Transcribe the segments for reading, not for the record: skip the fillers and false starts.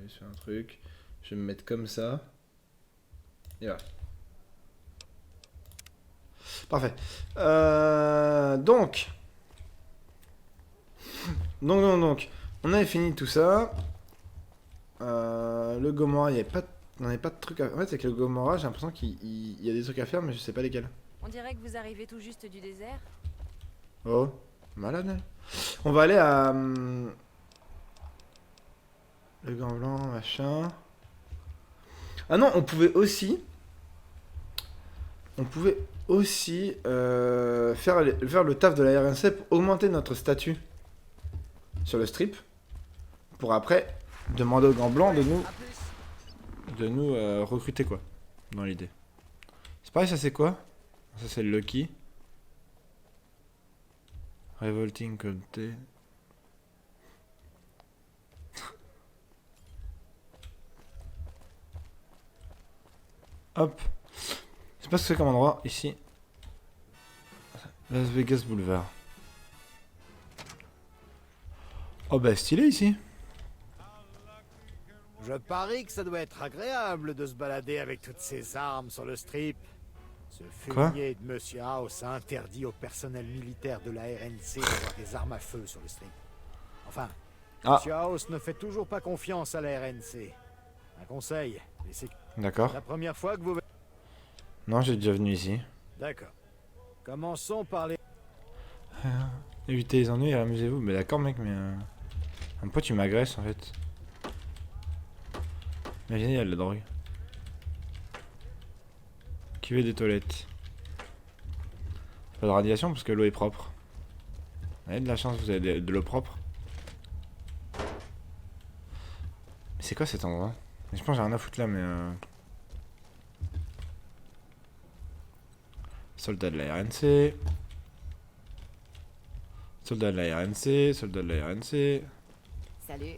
aller sur un truc. Je vais me mettre comme ça. Et là. Parfait. Donc. On avait fini tout ça. Le Gomorrah, il y avait pas, on n'avait pas de trucs à... En fait, c'est que le Gomorrah, j'ai l'impression qu'il y a des trucs à faire, mais je sais pas lesquels. On dirait que vous arrivez tout juste du désert. Oh, malade. Elle. On va aller à... le gant blanc, machin... Ah non, on pouvait aussi... On pouvait aussi faire le taf de la RNC pour augmenter notre statut sur le strip. Pour après demander au gant blanc de nous recruter quoi. Dans l'idée. C'est pareil, ça c'est quoi? Ça c'est le Lucky. Revolting côté. Hop. Je sais pas ce que c'est comme endroit ici. Las Vegas Boulevard. Oh bah stylé ici. Je parie que ça doit être agréable de se balader avec toutes ces armes sur le strip. Ce Quoi? fumier de Monsieur House a interdit au personnel militaire de la RNC d'avoir des armes à feu sur le strip. Enfin, Monsieur House ne fait toujours pas confiance à la RNC. Un conseil, laissez... D'accord. La première fois que vous... Non, j'ai déjà venu ici. D'accord. Commençons par les... Évitez les ennuis et amusez-vous. Mais d'accord mec, mais... Pourquoi tu m'agresses en fait? Imaginez, il y a de la drogue. Cuvée des toilettes. Pas de radiation parce que l'eau est propre. Vous avez de la chance, vous avez de l'eau propre. Mais c'est quoi cet endroit? Je pense que j'ai rien à foutre là, mais... Soldat de la RNC. Soldat de la RNC, soldat de la RNC. Salut.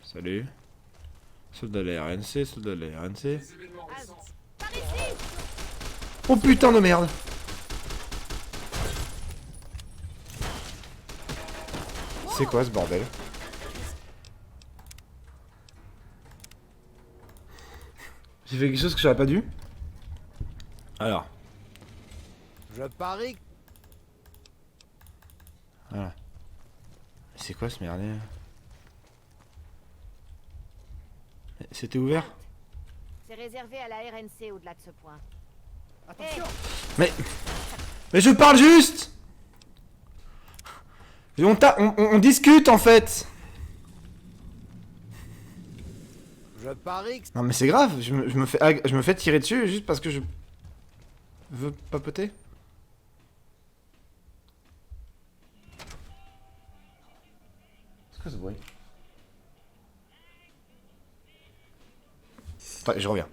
Salut. Soldat de la RNC, soldat de la RNC. Par ici. Oh putain de merde! C'est quoi ce bordel? J'ai fait quelque chose que j'aurais pas dû? Alors. Je parie que... Voilà. C'est quoi ce merdier? C'était ouvert? C'est réservé à la RNC au-delà de ce point. Attention. Mais je parle juste! On discute en fait! Je parie que... Non mais c'est grave, je me fais tirer dessus juste parce que je veux papoter. C'est quoi ce bruit? Attends, je reviens.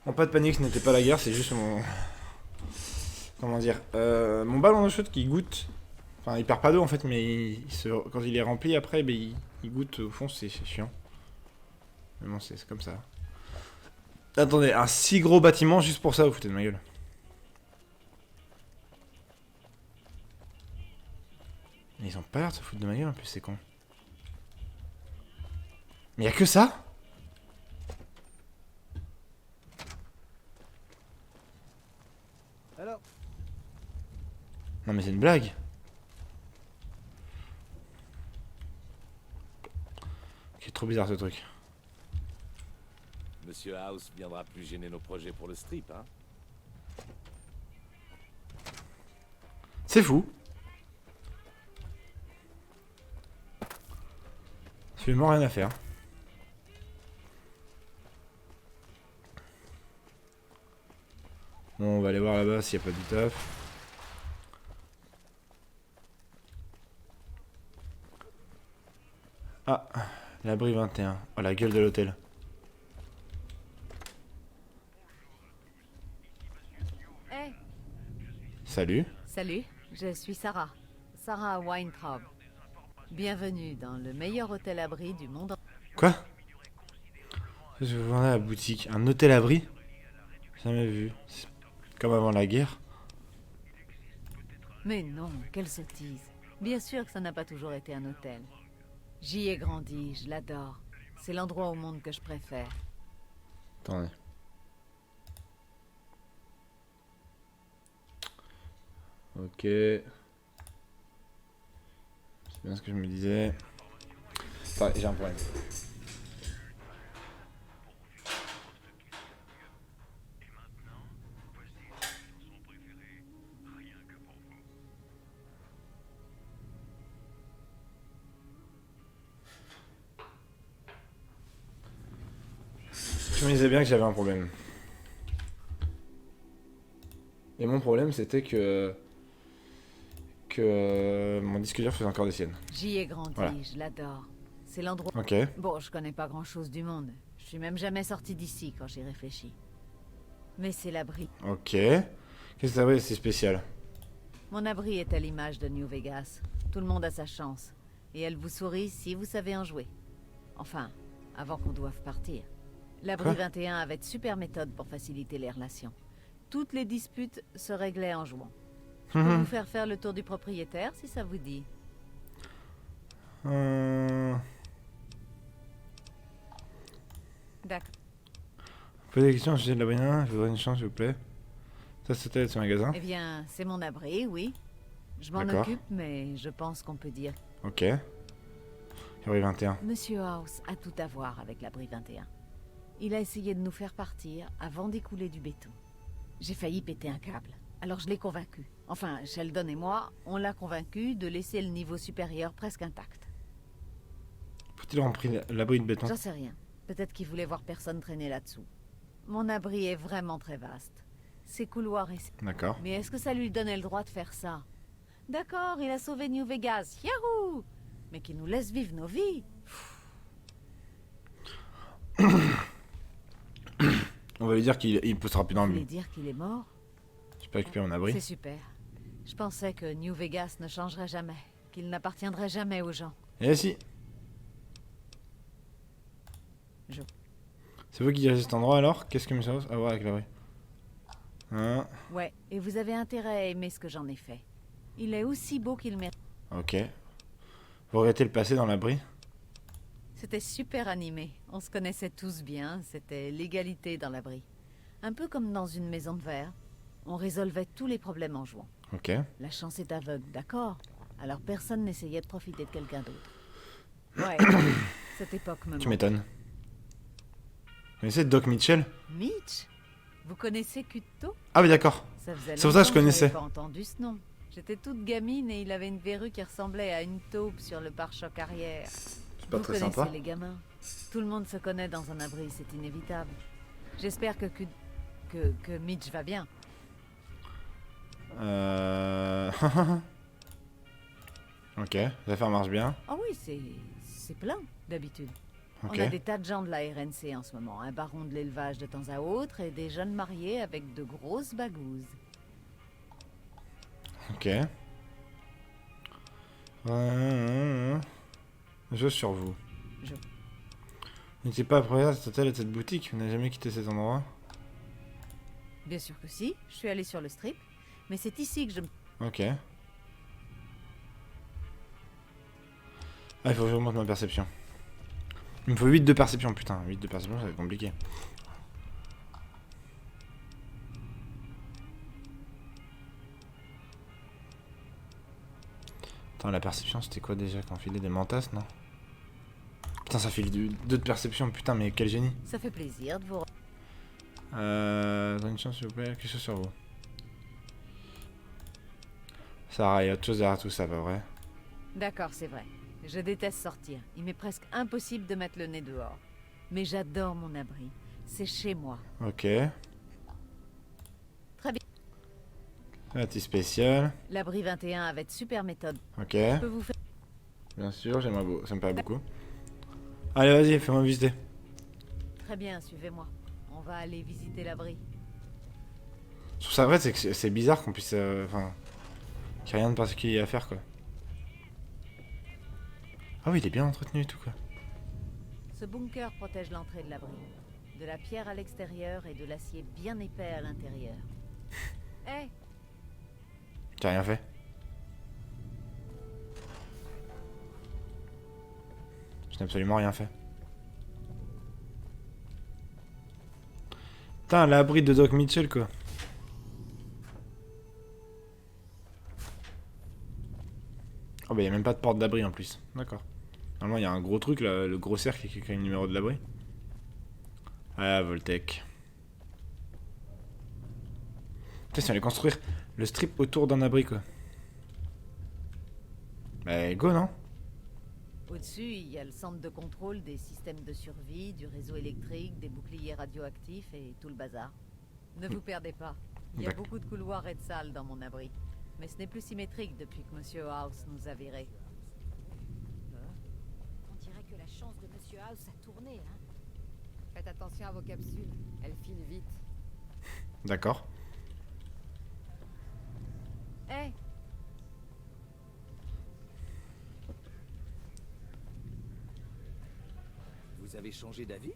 Bon, pas de panique, ce n'était pas la guerre, c'est juste mon... Comment dire mon ballon de shoot qui goûte. Enfin, il perd pas d'eau en fait, mais quand il est rempli après, ben, il goûte au fond, c'est chiant. Mais bon, c'est comme ça. Attendez, un si gros bâtiment juste pour ça, vous foutez de ma gueule. Mais ils ont pas l'air de se foutre de ma gueule en plus, c'est con. Mais y'a que ça? Alors, Non mais c'est une blague. C'est trop bizarre ce truc. Monsieur House viendra plus gêner nos projets pour le strip, hein? C'est fou. Absolument rien à faire. Bon, on va aller voir là-bas s'il n'y a pas du taf. Ah, l'abri 21. Oh, la gueule de l'hôtel. Hey. Salut. Salut, je suis Sarah. Sarah Weintraub. Bienvenue dans le meilleur hôtel-abri du monde. Quoi? Je vous vendais à la boutique. Un hôtel-abri? Jamais vu. C'est comme avant la guerre. Mais non, quelle sottise. Bien sûr que ça n'a pas toujours été un hôtel. J'y ai grandi, je l'adore. C'est l'endroit au monde que je préfère. Attendez. Ok. C'est bien ce que je me disais. Attends, j'ai un problème. Je me disais bien que j'avais un problème. Et mon problème, c'était que mon disque dur faisait encore des siennes. J'y ai grandi, Voilà. je l'adore. C'est l'endroit... Ok. Bon, je connais pas grand-chose du monde. Je suis même jamais sorti d'ici quand j'y réfléchis. Mais c'est l'abri. Ok. Qu'est-ce que ça veut, c'est spécial? Mon abri est à l'image de New Vegas. Tout le monde a sa chance. Et elle vous sourit si vous savez en jouer. Enfin, avant qu'on doive partir. L'abri Quoi 21 avait de super méthodes pour faciliter les relations. Toutes les disputes se réglaient en jouant. Je peux vous faire le tour du propriétaire si ça vous dit. D'accord. Posez des questions au sujet de la banane, je voudrais une chance s'il vous plaît. Ça c'était ce magasin. Eh bien, c'est mon abri, oui. Je m'en D'accord. occupe, mais je pense qu'on peut dire... Ok. Abri 21. Monsieur House a tout à voir avec l'abri 21. Il a essayé de nous faire partir avant d'écouler du béton. J'ai failli péter un câble, alors je l'ai convaincu. Enfin, Sheldon et moi, on l'a convaincu de laisser le niveau supérieur presque intact. Faut-il avoir pris l'abri de béton? J'en sais rien. Peut-être qu'il voulait voir personne traîner là-dessous. Mon abri est vraiment très vaste. Ses couloirs et... D'accord. Mais est-ce que ça lui donnait le droit de faire ça? D'accord, il a sauvé New Vegas, yahoo! Mais qu'il nous laisse vivre nos vies. On va lui dire qu'il poussera plus dans Vous le voulez but. dire qu'il est mort? Je peux récupérer mon abri. C'est super. Je pensais que New Vegas ne changerait jamais, qu'il n'appartiendrait jamais aux gens. Eh si. Je- C'est vous qui dirigez cet endroit alors? Qu'est-ce que Monsieur House a à voir avec l'abri? Hein? Ouais, et vous avez intérêt à aimer ce que j'en ai fait. Il est aussi beau qu'il mérite. Ok. Vous regrettez le passé dans l'abri? C'était super animé. On se connaissait tous bien, c'était l'égalité dans l'abri. Un peu comme dans une maison de verre. On résolvait tous les problèmes en jouant. Ok. La chance est aveugle, d'accord? Alors personne n'essayait de profiter de quelqu'un d'autre. Ouais, cette époque me Tu manque. m'étonnes. Vous connaissez Doc Mitchell? Mitch? Vous connaissez Kuto? Ah oui d'accord. Ça faisait C'est pour ça que je longtemps connaissais. j'avais pas entendu ce nom. J'étais toute gamine et il avait une verrue qui ressemblait à une taupe sur le pare-choc arrière. C'est pas Vous très connaissez sympa. les gamins. Tout le monde se connaît dans un abri, c'est inévitable. J'espère que Mitch va bien. Ok, l'affaire marche bien. Ah oui, c'est plein d'habitude. Ok. On a des tas de gens de la RNC en ce moment. Un baron de l'élevage de temps à autre et des jeunes mariés avec de grosses bagouses. Ok. Je sur vous. Je- Vous n'étiez pas propriétaire de cet hôtel et de cette boutique? Vous n'avez jamais quitté cet endroit? Bien sûr que si, je suis allée sur le strip. Mais c'est ici que je me... Ok. Ah, il faut que j'augmente ma perception. Il me faut 8 de perception, putain. 8 de perception, ça va être compliqué. Attends, la perception, c'était quoi déjà qu'on filait des mentasses, non? Putain, ça file 2 de perception, putain, mais quel génie. Ça fait plaisir de vous... Donne une chance, s'il vous plaît. Quelque chose sur vous. Ça, il y a autre chose derrière tout ça, pas vrai? D'accord, c'est vrai. Je déteste sortir. Il m'est presque impossible de mettre le nez dehors. Mais j'adore mon abri. C'est chez moi. Ok. Très bien. Un petit spécial. L'abri 21 avait de super méthodes. Ok. Je peux vous faire... Bien sûr, j'aimerais beau. Ça me paraît beaucoup. Allez, vas-y, fais-moi visiter. Très bien, suivez-moi. On va aller visiter l'abri. Je trouve ça vrai, c'est que c'est bizarre qu'on puisse. Enfin. Qu'il n'y ait rien de particulier à faire, quoi. Ah oui, il est bien entretenu et tout quoi. Ce bunker protège l'entrée de l'abri. De la pierre à l'extérieur et de l'acier bien épais à l'intérieur. Hé, T'as rien fait. Je n'ai absolument rien fait. Putain, l'abri de Doc Mitchell quoi. Oh bah y a même pas de porte d'abri en plus. D'accord. Normalement il y a un gros truc là, le gros cercle qui écrit le numéro de l'abri. Ah, Voltec. Putain, si on allait construire le strip autour d'un abri quoi. Bah go non? au-dessus, il y a le centre de contrôle des systèmes de survie, du réseau électrique, des boucliers radioactifs et tout le bazar. Ne vous perdez pas. Il y a D'accord. beaucoup de couloirs et de salles dans mon abri. Mais ce n'est plus symétrique depuis que Monsieur House nous a virés. On dirait que la chance de Monsieur House a tourné, hein. Faites attention à vos capsules, elles filent vite. D'accord. Hé, Vous avez changé d'avis?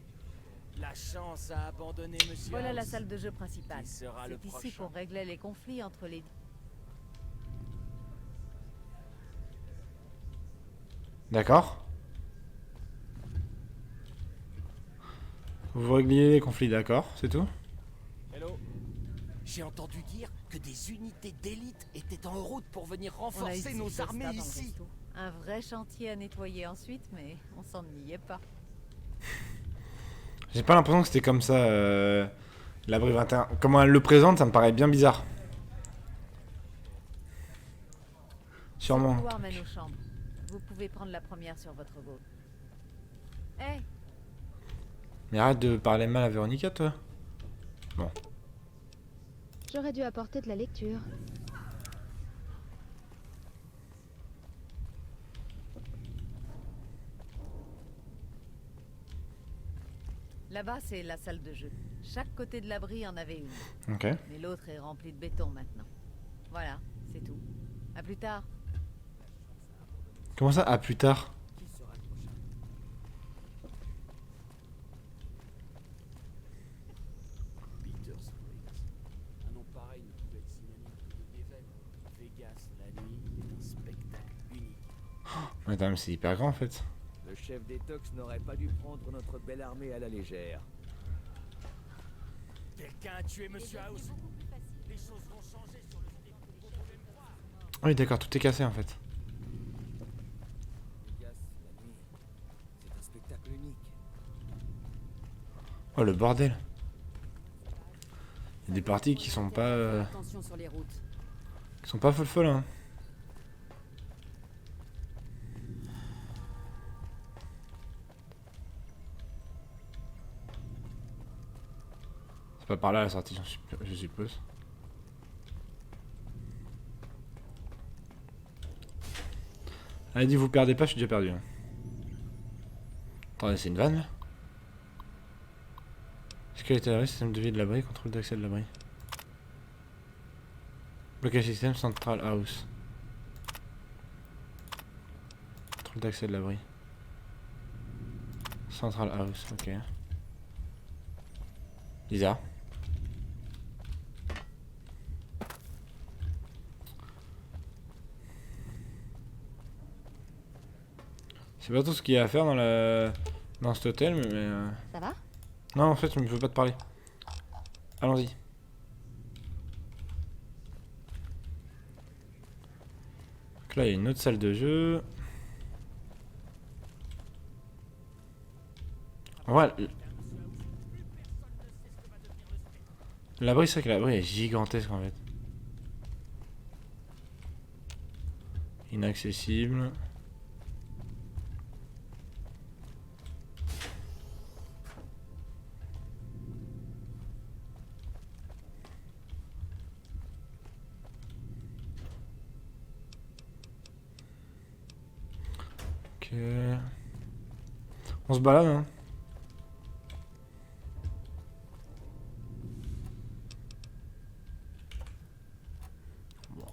La chance a abandonné Monsieur voilà la House. salle de jeu principale. Qui sera le C'est ici prochain? qu'on réglait les conflits entre les... D'accord. Vous régliez les conflits, d'accord, c'est tout? Hello. J'ai entendu dire que des unités d'élite étaient en route pour venir On a renforcer utilisé nos ça armées dans le ici. resto. Un vrai chantier à nettoyer ensuite, mais on s'ennuyait pas. J'ai pas l'impression que c'était comme ça, l'abri 21. Comment elle le présente, ça me paraît bien bizarre. Ce Sûrement. couloir mène aux chambres. Vous pouvez prendre la première sur votre gauche. Hé, Mais arrête de parler mal à Véronica, toi. Bon. J'aurais dû apporter de la lecture. là-bas c'est la salle de jeu. Chaque côté de l'abri en avait une, Ok. mais l'autre est rempli de béton maintenant. Voilà, c'est tout. À plus tard. Comment ça, à plus tard? Qui sera le prochain? Peter Springs. Un nom pareil ne pouvait être synonyme que de déveine. Vegas, la nuit, est un spectacle unique. Madame, c'est hyper grand en fait. Le chef des Tox n'aurait pas dû prendre notre belle armée à la légère. Quelqu'un a tué Monsieur House. Les choses vont changer sur le strip. Vous pouvez me croire. Oui, d'accord, tout est cassé en fait. Vegas, la nuit, c'est un spectacle unique. Oh, le bordel. Il y a des parties qui sont pas. Attention sur les routes. Qui sont pas folles hein. C'est pas par là la sortie, je suppose. Allez, dit vous perdez pas, je suis déjà perdu. Hein. Attendez, c'est une vanne là? Squelette à l'abri, système de vie de l'abri, contrôle d'accès de l'abri. Blocage système, central house. Contrôle d'accès de l'abri. Central house, ok. Bizarre. Je sais pas tout ce qu'il y a à faire dans cet hôtel, mais Ça va? non, en fait, je ne veux pas te parler. Allons-y. Donc là, il y a une autre salle de jeu. Voilà. L'abri, c'est vrai que l'abri est gigantesque en fait. Inaccessible. Ok. On se balade, hein. Bon.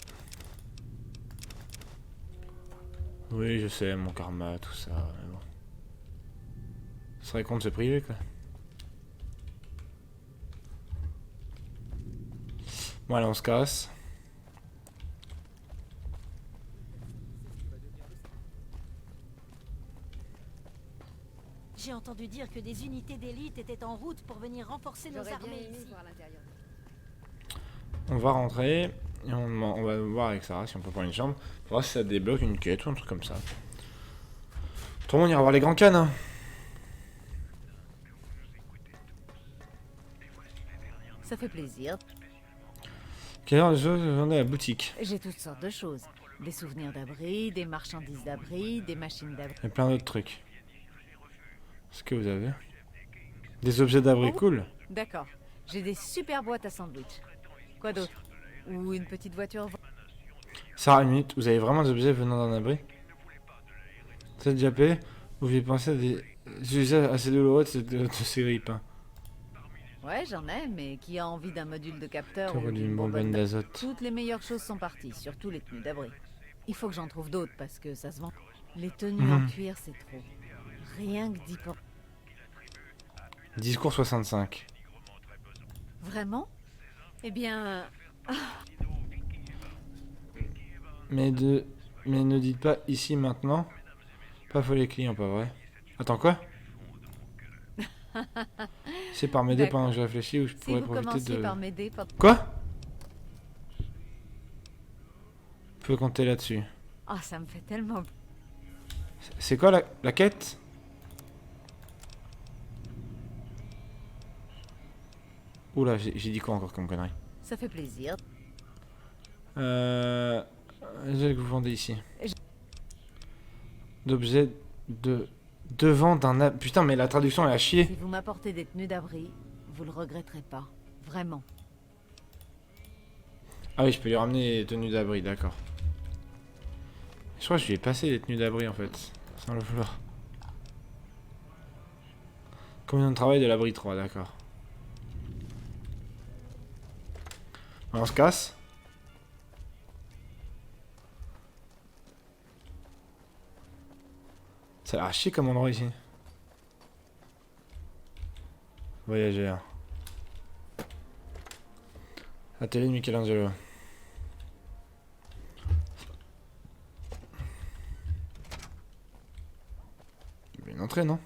Oui, je sais, mon karma, tout ça, mais bon. Ce serait con de se priver, quoi. Bon, allez, on se casse. J'ai entendu dire que des unités d'élite étaient en route pour venir renforcer nos J'aurais bien armées aimé ici. voir l'intérieur. On va rentrer et on va voir avec Sarah si on peut prendre une chambre. Pour voir si ça débloque une quête ou un truc comme ça. Autrement, on ira voir les grands cannes. Hein. Ça fait plaisir. Quelle heure de choses vendez à la boutique? J'ai toutes sortes de choses. Des souvenirs d'abri, des marchandises d'abri, des machines d'abri. Et plein d'autres trucs. Ce que vous avez? Des objets d'abri, Oh. cool. D'accord. J'ai des super boîtes à sandwich. Quoi d'autre? Ou une petite voiture. Sarah, une minute, vous avez vraiment des objets venant d'un abri? Vous êtes déjà payé? Vous avez pensé à des usages assez douloureux de ces grippes? Ouais, j'en ai, mais qui a envie d'un module de capteur ou D'une d'une bonbonne bonbonne d'azote. Toutes les meilleures choses sont parties, surtout les tenues d'abri. Il faut que j'en trouve d'autres parce que ça se vend. Les tenues en cuir, c'est trop. Rien que d'y penser. Discours 65. Vraiment? Eh bien, Mais ne dites pas ici maintenant. Pas faux les clients, pas vrai? Attends, quoi? C'est par m'aider D'accord. pendant que je réfléchis ou je si pourrais vous profiter commenciez de... par m'aider... Quoi? Je peux compter là-dessus. Oh, ça me fait tellement... C'est quoi la quête? Oula, j'ai dit quoi encore comme connerie? Ça fait plaisir. Je que vous vendez ici. D'objets de... Devant d'un... Putain, mais la traduction est à chier. Si vous m'apportez des tenues d'abri, vous le regretterez pas. Vraiment. Ah oui, je peux lui ramener les tenues d'abri, d'accord. Je crois que je lui ai passé les tenues d'abri en fait, sans le vouloir. Combien de travail de l'abri 3, d'accord. On se casse. Ça a l'air chier comme endroit ici. Voyageur. Atelier de Michelangelo. Il y a une entrée, non?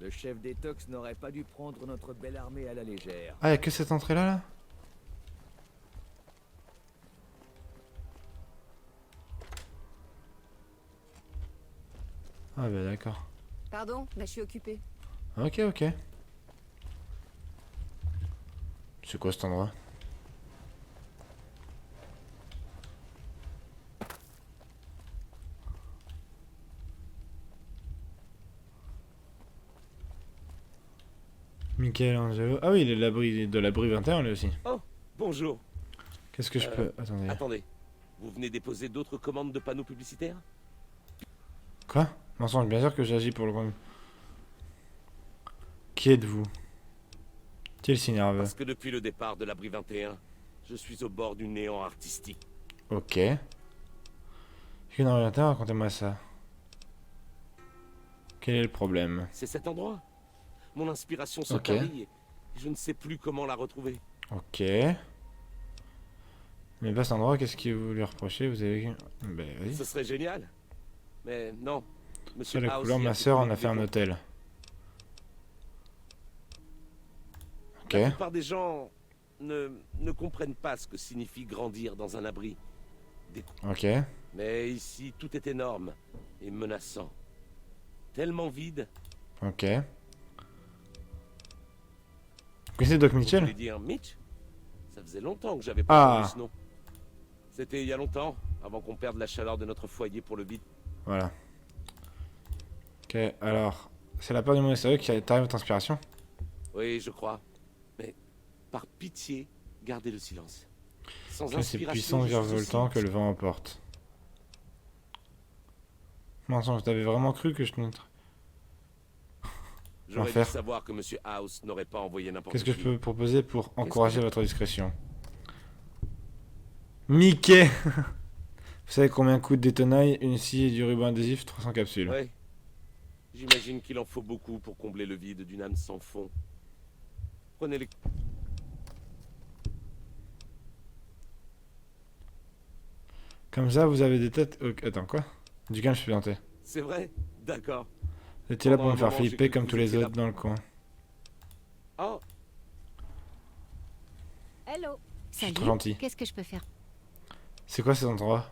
Le chef des Tox n'aurait pas dû prendre notre belle armée à la légère. Ah, y'a que cette entrée-là, là? Ah bah d'accord. Pardon, là je suis occupée. Ok, ok. C'est quoi cet endroit? Michelangelo. Ah oui, il est de l'abri 21 lui aussi. Oh, bonjour. Qu'est-ce que je peux... Attendez. Attendez, vous venez déposer d'autres commandes de panneaux publicitaires? Quoi? Mensonge, bien sûr que j'agis pour le compte. Qui êtes-vous? Quel signe nerveux? Parce que depuis le départ de l'abri 21, je suis au bord du néant artistique. Ok. Une orientaire, racontez-moi ça. Quel est le problème? C'est cet endroit. Mon inspiration se Ok. tarit et je ne sais plus comment la retrouver. Ok. Mais pas cet endroit, qu'est-ce que vous lui reprochez? Vous avez... Ben oui. Ce serait génial. Mais non. Sur Monsieur la House couleur, y a ma sœur en a découvert fait un des hôtel. Ok. La plupart des gens ne comprennent pas ce que signifie grandir dans un abri. Ok. Mais ici, tout est énorme et menaçant. Tellement vide. Ok. Vous connaissez Doc Vous Mitchell? voulez dire Mitch? Ça faisait longtemps que j'avais pas entendu ce nom. C'était il y a longtemps, avant qu'on perde la chaleur de notre foyer pour le vide. Voilà. Ok, alors... C'est la peur du monde sérieux qui t'arrive votre inspiration? Oui, je crois. Mais par pitié, gardez le silence. Sans Que c'est inspiration, puissant, je suis virevoltant, aussi- que le vent emporte. Mensonge, t'avais vraiment cru que je te... J'aurais dû L'enfer. savoir que Monsieur House n'aurait pas envoyé n'importe Qu'est-ce que qui. je peux proposer pour que encourager je- votre discrétion? Mickey. Vous savez combien coûte des tenailles, une scie et du ruban adhésif? 300 capsules. Ouais. J'imagine qu'il en faut beaucoup pour combler le vide d'une âme sans fond. Prenez les... Comme ça, vous avez des têtes... Attends, quoi? Du calme supplémentaire. C'est vrai? D'accord. Vous étiez là pour Pendant me un faire moment, j'ai flipper cru comme que tous vous les étiez là autres dans le coin. Oh, Hello. suis trop gentil. Qu'est-ce que je peux faire? C'est quoi cet endroit?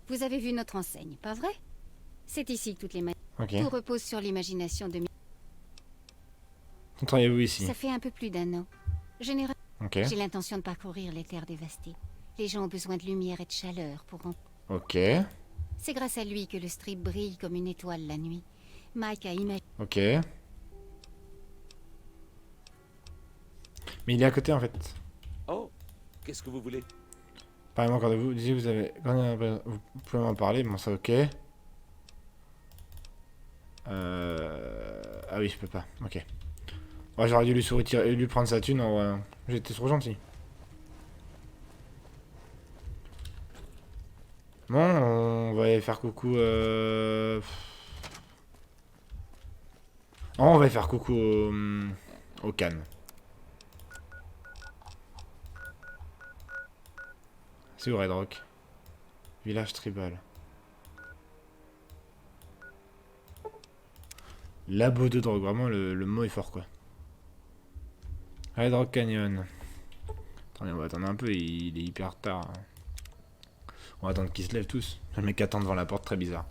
Vous avez vu notre enseigne, pas vrai? C'est ici que toutes les Ok. tout repose sur l'imagination de... Où travaillez-vous ici? Ça fait un peu plus d'1 an. Général... Ok. J'ai l'intention de parcourir les terres dévastées. Les gens ont besoin de lumière et de chaleur pour en... Ok. C'est grâce à lui que le strip brille comme une étoile la nuit. Mike a imaginé... Ok. Mais il est à côté en fait. oh, qu'est-ce que vous voulez? Parlez-moi encore de vous. Disiez vous avez... Vous pouvez m'en parler, bon ça ok. Ah oui, je peux pas. Ok. Ouais, j'aurais dû lui sourire et lui prendre sa thune. J'étais trop gentil. Bon, on va aller faire coucou. Oh, on va aller faire coucou au Cannes. C'est où Red Rock? Village tribal. Labo de drogue, vraiment le mot est fort quoi. Red Rock Canyon. Attendez, on va attendre un peu, il est hyper tard. On va attendre qu'ils se lèvent tous. Le mec attend devant la porte, très bizarre.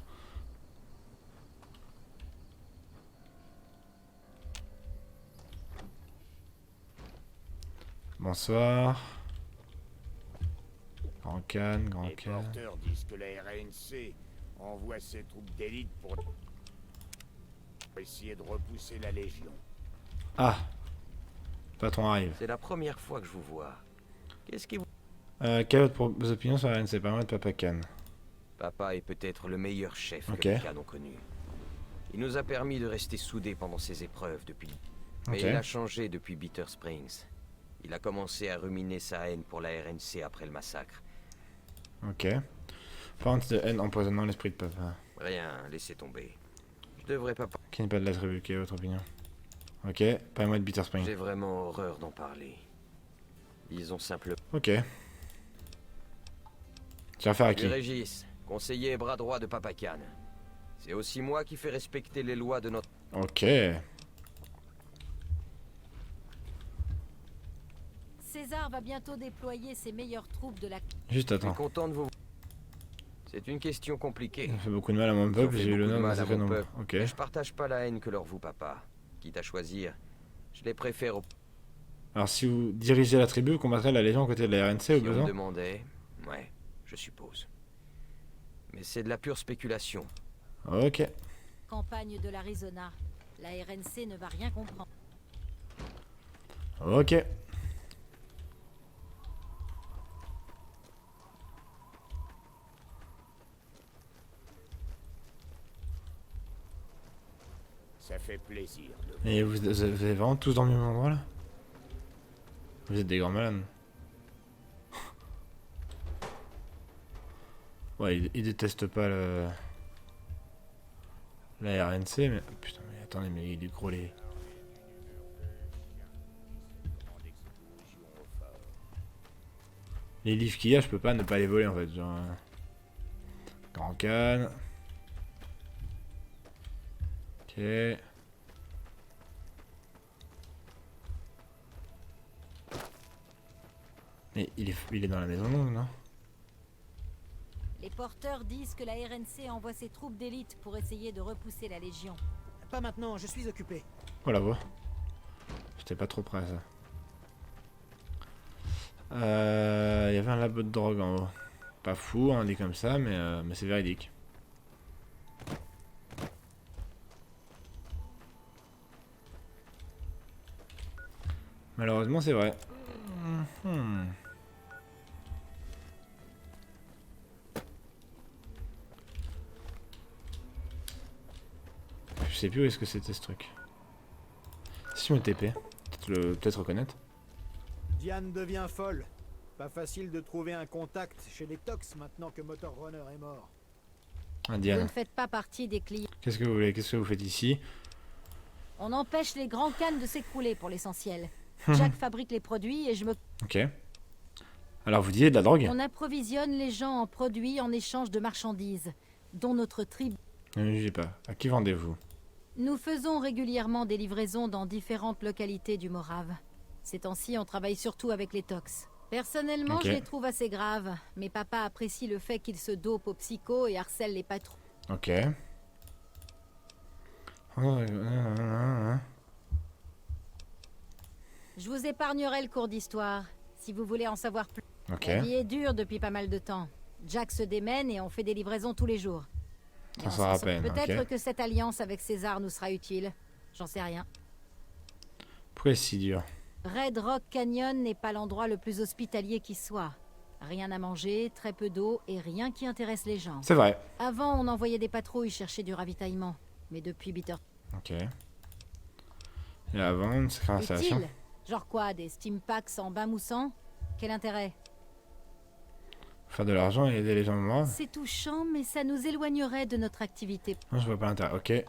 Bonsoir. Grand Cannes, Grand Les Cannes. porteurs disent que la RNC envoie ses troupes d'élite pour essayer de repousser la Légion. Ah. Patron arrive. C'est la première fois que je vous vois. Qu'est-ce qui vous... Quelle est vos opinions sur la RNC? Pas moi de Papa Cannes. Papa est peut-être le meilleur chef Ok. que les Cannes ont connu. Il nous a permis de rester soudés pendant ces épreuves depuis... Mais Ok. il a changé depuis Bitter Springs. Il a commencé à ruminer sa haine pour la RNC après le massacre. Ok. Parents de haine empoisonnant l'esprit de Papa. Rien, laissez tomber. Je devrais pas... Qui n'est pas de la tribu, quelle est votre opinion? Ok, pas moi de Bitter Spring. J'ai vraiment horreur d'en parler. Ils ont simplement... Ok. Tu vas faire à Je suis qui? Régis, conseiller et bras droit de Papa Cannes. C'est aussi moi qui fais respecter les lois de notre... Ok. César va bientôt déployer ses meilleures troupes de la... Juste Je suis attends. content de vous... C'est une question compliquée. Ça fait beaucoup de mal à mon Ils ont peuple, fait j'ai eu beaucoup de l'honneur de mal à massacrer mon nombre. peuple. Ok. Mais je partage pas la haine que leur voue papa. Quitte à choisir, je les préfère au... Alors si vous dirigez la tribu, vous combattrez la Légion aux côtés de la RNC au Si on me besoin? demandait, ouais, je suppose. Mais c'est de la pure spéculation. Ok. campagne de l'Arizona. La RNC ne va rien comprendre. Ok. Ça fait plaisir. Et vous avez vraiment tous dormi au même endroit là? Vous êtes des grands malades. Ouais, ils détestent pas la RNC, mais... Putain, mais attendez, mais il est gros les... Les livres qu'il y a, je peux pas ne pas les voler en fait. Genre... Grand Cannes. Ok. Mais il est dans la maison longue, non? Les porteurs disent que la RNC envoie ses troupes d'élite pour essayer de repousser la Légion. Pas maintenant, je suis occupé. Oh la voix. J'étais pas trop près à ça. Il y avait un labo de drogue en haut. Pas fou, hein, dit comme ça, mais c'est véridique. Malheureusement, c'est vrai. Je sais plus où est-ce que c'était ce truc. Si je me TP, peut-être reconnaître. Diane devient folle. Pas facile de trouver un contact chez les Tox maintenant que Motor Runner est mort. Ah, Vous Diane. ne faites pas partie des clients. Qu'est-ce que vous voulez? Qu'est-ce que vous faites ici? On empêche les grands cannes de s'écrouler pour l'essentiel. Jack fabrique les produits et je me... Ok. Alors vous disiez de la drogue? On approvisionne les gens en produits en échange de marchandises, dont notre tribu. Je sais pas. À qui vendez-vous? Nous faisons régulièrement des livraisons dans différentes localités du Morave. Ces temps-ci, on travaille surtout avec les Tox. Personnellement, Ok. je les trouve assez graves, mais papa apprécie le fait qu'ils se dopent aux psychos et harcèlent les patrons. Ok. Je vous épargnerai le cours d'histoire, si vous voulez en savoir plus. Ok. La vie est dure depuis pas mal de temps. Jack se démène et on fait des livraisons tous les jours. Et Ça on se s'en sort. rappelle, Peut-être ok. que cette alliance avec César nous sera utile. J'en sais rien. Pourquoi c'est si dur? Red Rock Canyon n'est pas l'endroit le plus hospitalier qui soit. Rien à manger, très peu d'eau et rien qui intéresse les gens. C'est vrai. Avant, on envoyait des patrouilles chercher du ravitaillement. Mais depuis Bitter... Ok. Et la vente, c'est installation. Utile. Genre quoi, des steam packs en bain moussant? Quel intérêt? Faire de l'argent et aider les gens morts. C'est touchant, mais ça nous éloignerait de notre activité. Non, je vois pas l'intérêt. Ok.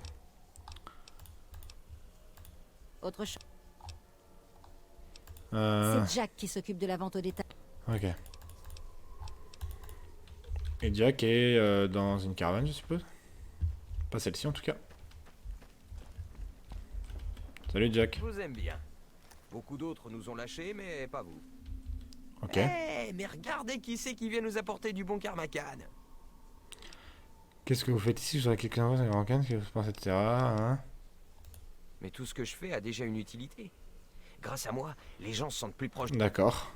Autre chose. Euh... C'est Jack qui s'occupe de la vente au détail. Ok. Et Jack est dans une caravane, je suppose. Pas celle-ci en tout cas. Salut Jack. Je vous aime bien. Beaucoup d'autres nous ont lâchés, mais pas vous. Ok. Eh, mais regardez qui c'est qui vient nous apporter du bon karmakan. Qu'est-ce que vous faites ici? Vous aurez quelqu'un d'autre avec Rankin, que vous pensez, etc. Hein? Mais tout ce que je fais a déjà une utilité. Grâce à moi, les gens se sentent plus proches. D'accord.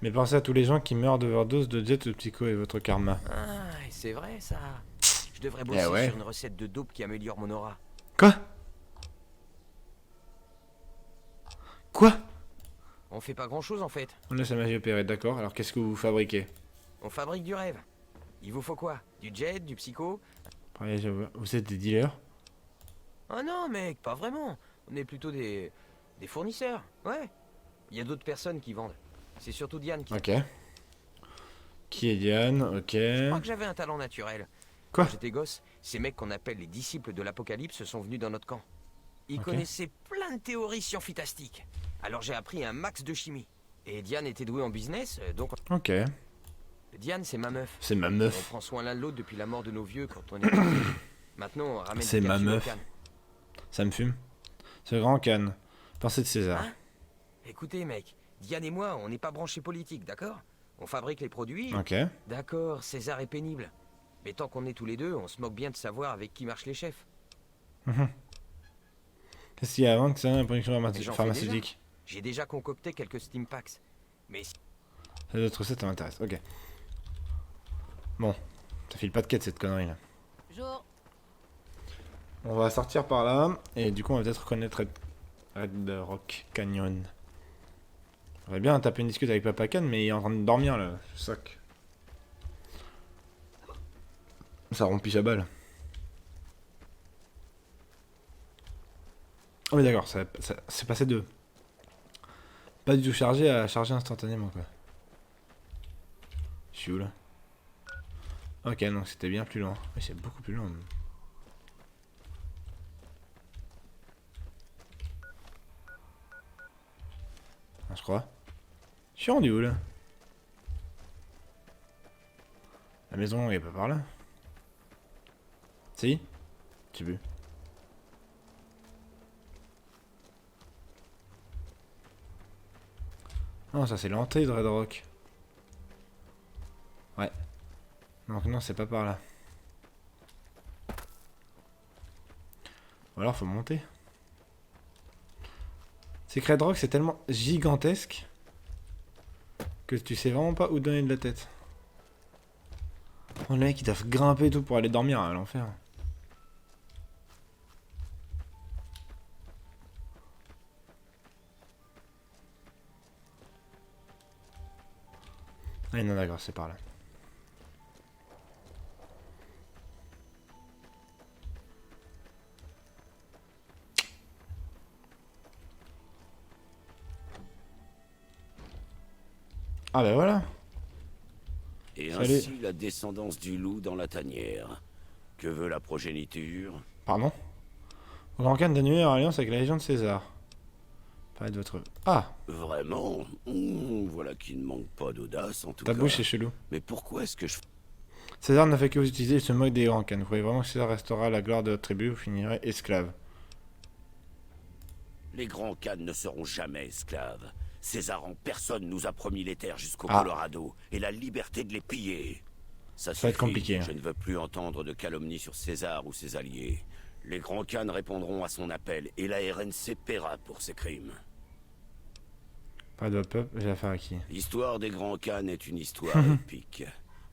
Mais pensez à tous les gens qui meurent d'overdose de jet ou de psycho et votre karma. Ah, c'est vrai ça. Je devrais bosser ouais. sur une recette de dope qui améliore mon aura. Quoi? Quoi? On fait pas grand chose en fait. On laisse la magie opérer, d'accord. Alors qu'est-ce que vous fabriquez? On fabrique du rêve. Il vous faut quoi? Du jet, du psycho? Vous êtes des dealers? Ah non mec, pas vraiment. On est plutôt des fournisseurs. Ouais. Il y a d'autres personnes qui vendent. C'est surtout Diane qui... Ok. Qui est Diane? Ok. Je crois que j'avais un talent naturel. Quoi? Quand j'étais gosse, ces mecs qu'on appelle les disciples de l'Apocalypse sont venus dans notre camp. Ils Ok. connaissaient plein de théories scientifiques. Alors j'ai appris un max de chimie. Et Diane était douée en business, donc... Ok. Diane, c'est ma meuf. C'est ma On meuf. prend soin l'un de l'autre depuis la mort de nos vieux quand on est... Maintenant, on ramène C'est des ma capsules aux meuf. cannes. Ça me fume. Ce grand canne. Pensez de César. Hein? Écoutez, mec, Diane et moi, on n'est pas branchés politiques, d'accord? On fabrique les produits. Ok. D'accord, César est pénible. Mais tant qu'on est tous les deux, on se moque bien de savoir avec qui marchent les chefs. Qu'est-ce qu'il y a avant que ça, la production Mais j'en fais pharmaceutique? J'ai déjà concocté quelques steam packs. Mais si- Les autres recettes, ça m'intéresse. Ok. Bon. Ça file pas de quête cette connerie là. Bonjour. On va sortir par là. Et du coup, on va peut-être reconnaître Red Rock Canyon. J'aurais bien taper une discute avec Papa Can, mais il est en train de dormir là. Je sac. Ça rompiche à balle. Oh mais d'accord, c'est passé de pas du tout chargé à charger instantanément quoi. Je suis où là? Ok, donc c'était bien plus lent. Oui, c'est beaucoup plus lent. Même. Ah, je crois. Je suis rendu où là? La maison est pas par là? Si? Je sais plus. Non, ça c'est l'entrée de Red Rock. Ouais. Donc non, c'est pas par là. Ou alors faut monter. C'est que Red Rock c'est tellement gigantesque que tu sais vraiment pas où donner de la tête. Oh, les mecs ils doivent grimper et tout pour aller dormir à l'enfer. Ah non d'accord, c'est par là. Ah bah voilà. Et Salut. ainsi la descendance du loup dans la tanière. Que veut la progéniture? Pardon. Grand Khan d'annuler leur alliance avec la Légion de César. Parlez de votre... Ah. Vraiment? Voilà qui ne manque pas d'audace en tout Ta cas. bouche est chelou. Mais pourquoi est-ce que je... César n'a fait que vous utiliser, il se moque des Grands Khan. Vous croyez vraiment que César restaurera la gloire de votre tribu, vous finirez esclave. Les grands Khan ne seront jamais esclaves. César en personne nous a promis les terres jusqu'au Ah. Colorado et la liberté de les piller. Ça va être suffit. compliqué. Je ne veux plus entendre de calomnies sur César ou ses alliés. Les grands Khan répondront à son appel et la RNC paiera pour ses crimes. Pas de votre peuple, j'ai affaire à qui? L'histoire des grands Khan est une histoire épique,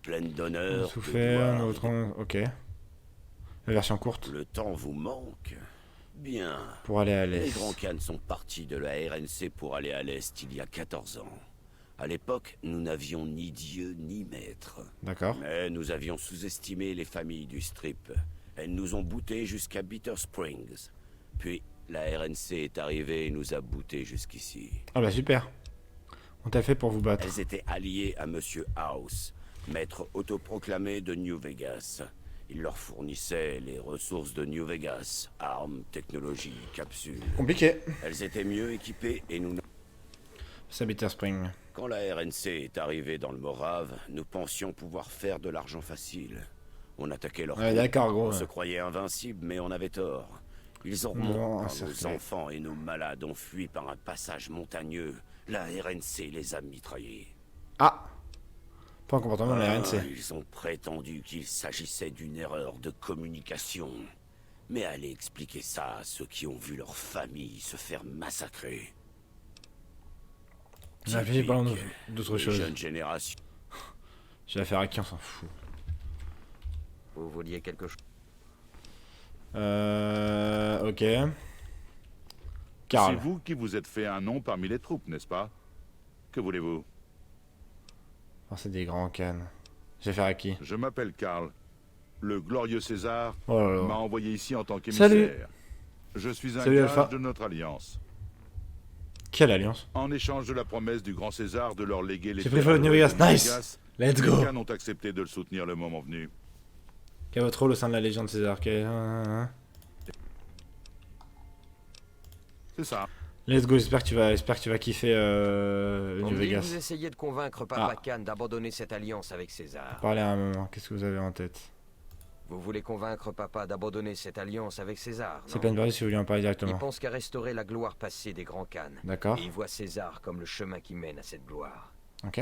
pleine d'honneur, de Souffert, gloire. notre... Ok. La version courte. Le temps vous manque? Bien. Pour aller à Les l'est. grands Khan sont partis de la RNC pour aller à l'Est il y a 14 ans. À l'époque, nous n'avions ni dieu ni maître. D'accord. Mais nous avions sous-estimé les familles du Strip. Elles nous ont boutés jusqu'à Bitter Springs. Puis, la RNC est arrivée et nous a boutés jusqu'ici. Ah bah super. On t'a fait pour vous battre. Elles étaient alliées à Monsieur House, maître autoproclamé de New Vegas. Il leur fournissait les ressources de New Vegas, armes, technologies, capsules. Compliqué. Elles étaient mieux équipées et nous... C'est Bitter Spring. Quand la RNC est arrivée dans le Morave, nous pensions pouvoir faire de l'argent facile. On attaquait leurs Ouais, troupes. d'accord, gros. On se croyait invincibles, mais on avait tort. Ils ont Non, remonté ça nos fait- enfants et nos malades ont fui par un passage montagneux. La RNC les a mitraillés. Ah. Pas un comportement de la RNC. Ils ont prétendu qu'il s'agissait d'une erreur de communication. Mais allez expliquer ça à ceux qui ont vu leur famille se faire massacrer. J'ai réfléchi Typique. parlant d'autre Les chose. jeunes générations. J'ai affaire à qui, on s'en fout. Vous vouliez quelque chose? Ok. C'est Karl. vous qui vous êtes fait un nom parmi les troupes, n'est-ce pas? Que voulez-vous? Oh, c'est des grands cannes. J'ai affaire à qui? Je m'appelle Karl. Le glorieux César Oh là là. m'a envoyé ici en tant Salut. qu'émissaire. Je suis un Salut, gage Alpha. de notre alliance. Quelle alliance? En échange de la promesse du grand César de leur léguer les J'ai pris terres le New de Vegas. Nice. Let's les go. Khan ont accepté de le soutenir le moment venu. Quel est votre rôle au sein de la Légion de César? C'est ça. Let's go, j'espère que tu vas kiffer On New me dit que Vegas. vous essayez de convaincre Papa Khan d'abandonner cette alliance avec César. Parlez à un moment, qu'est-ce que vous avez en tête? Vous voulez convaincre Papa d'abandonner cette alliance avec César, C'est non? peine perdue si vous voulez en parler Il directement. pense qu'à restaurer la gloire passée des grands Khan. D'accord. Et il voit César comme le chemin qui mène à cette gloire. Ok.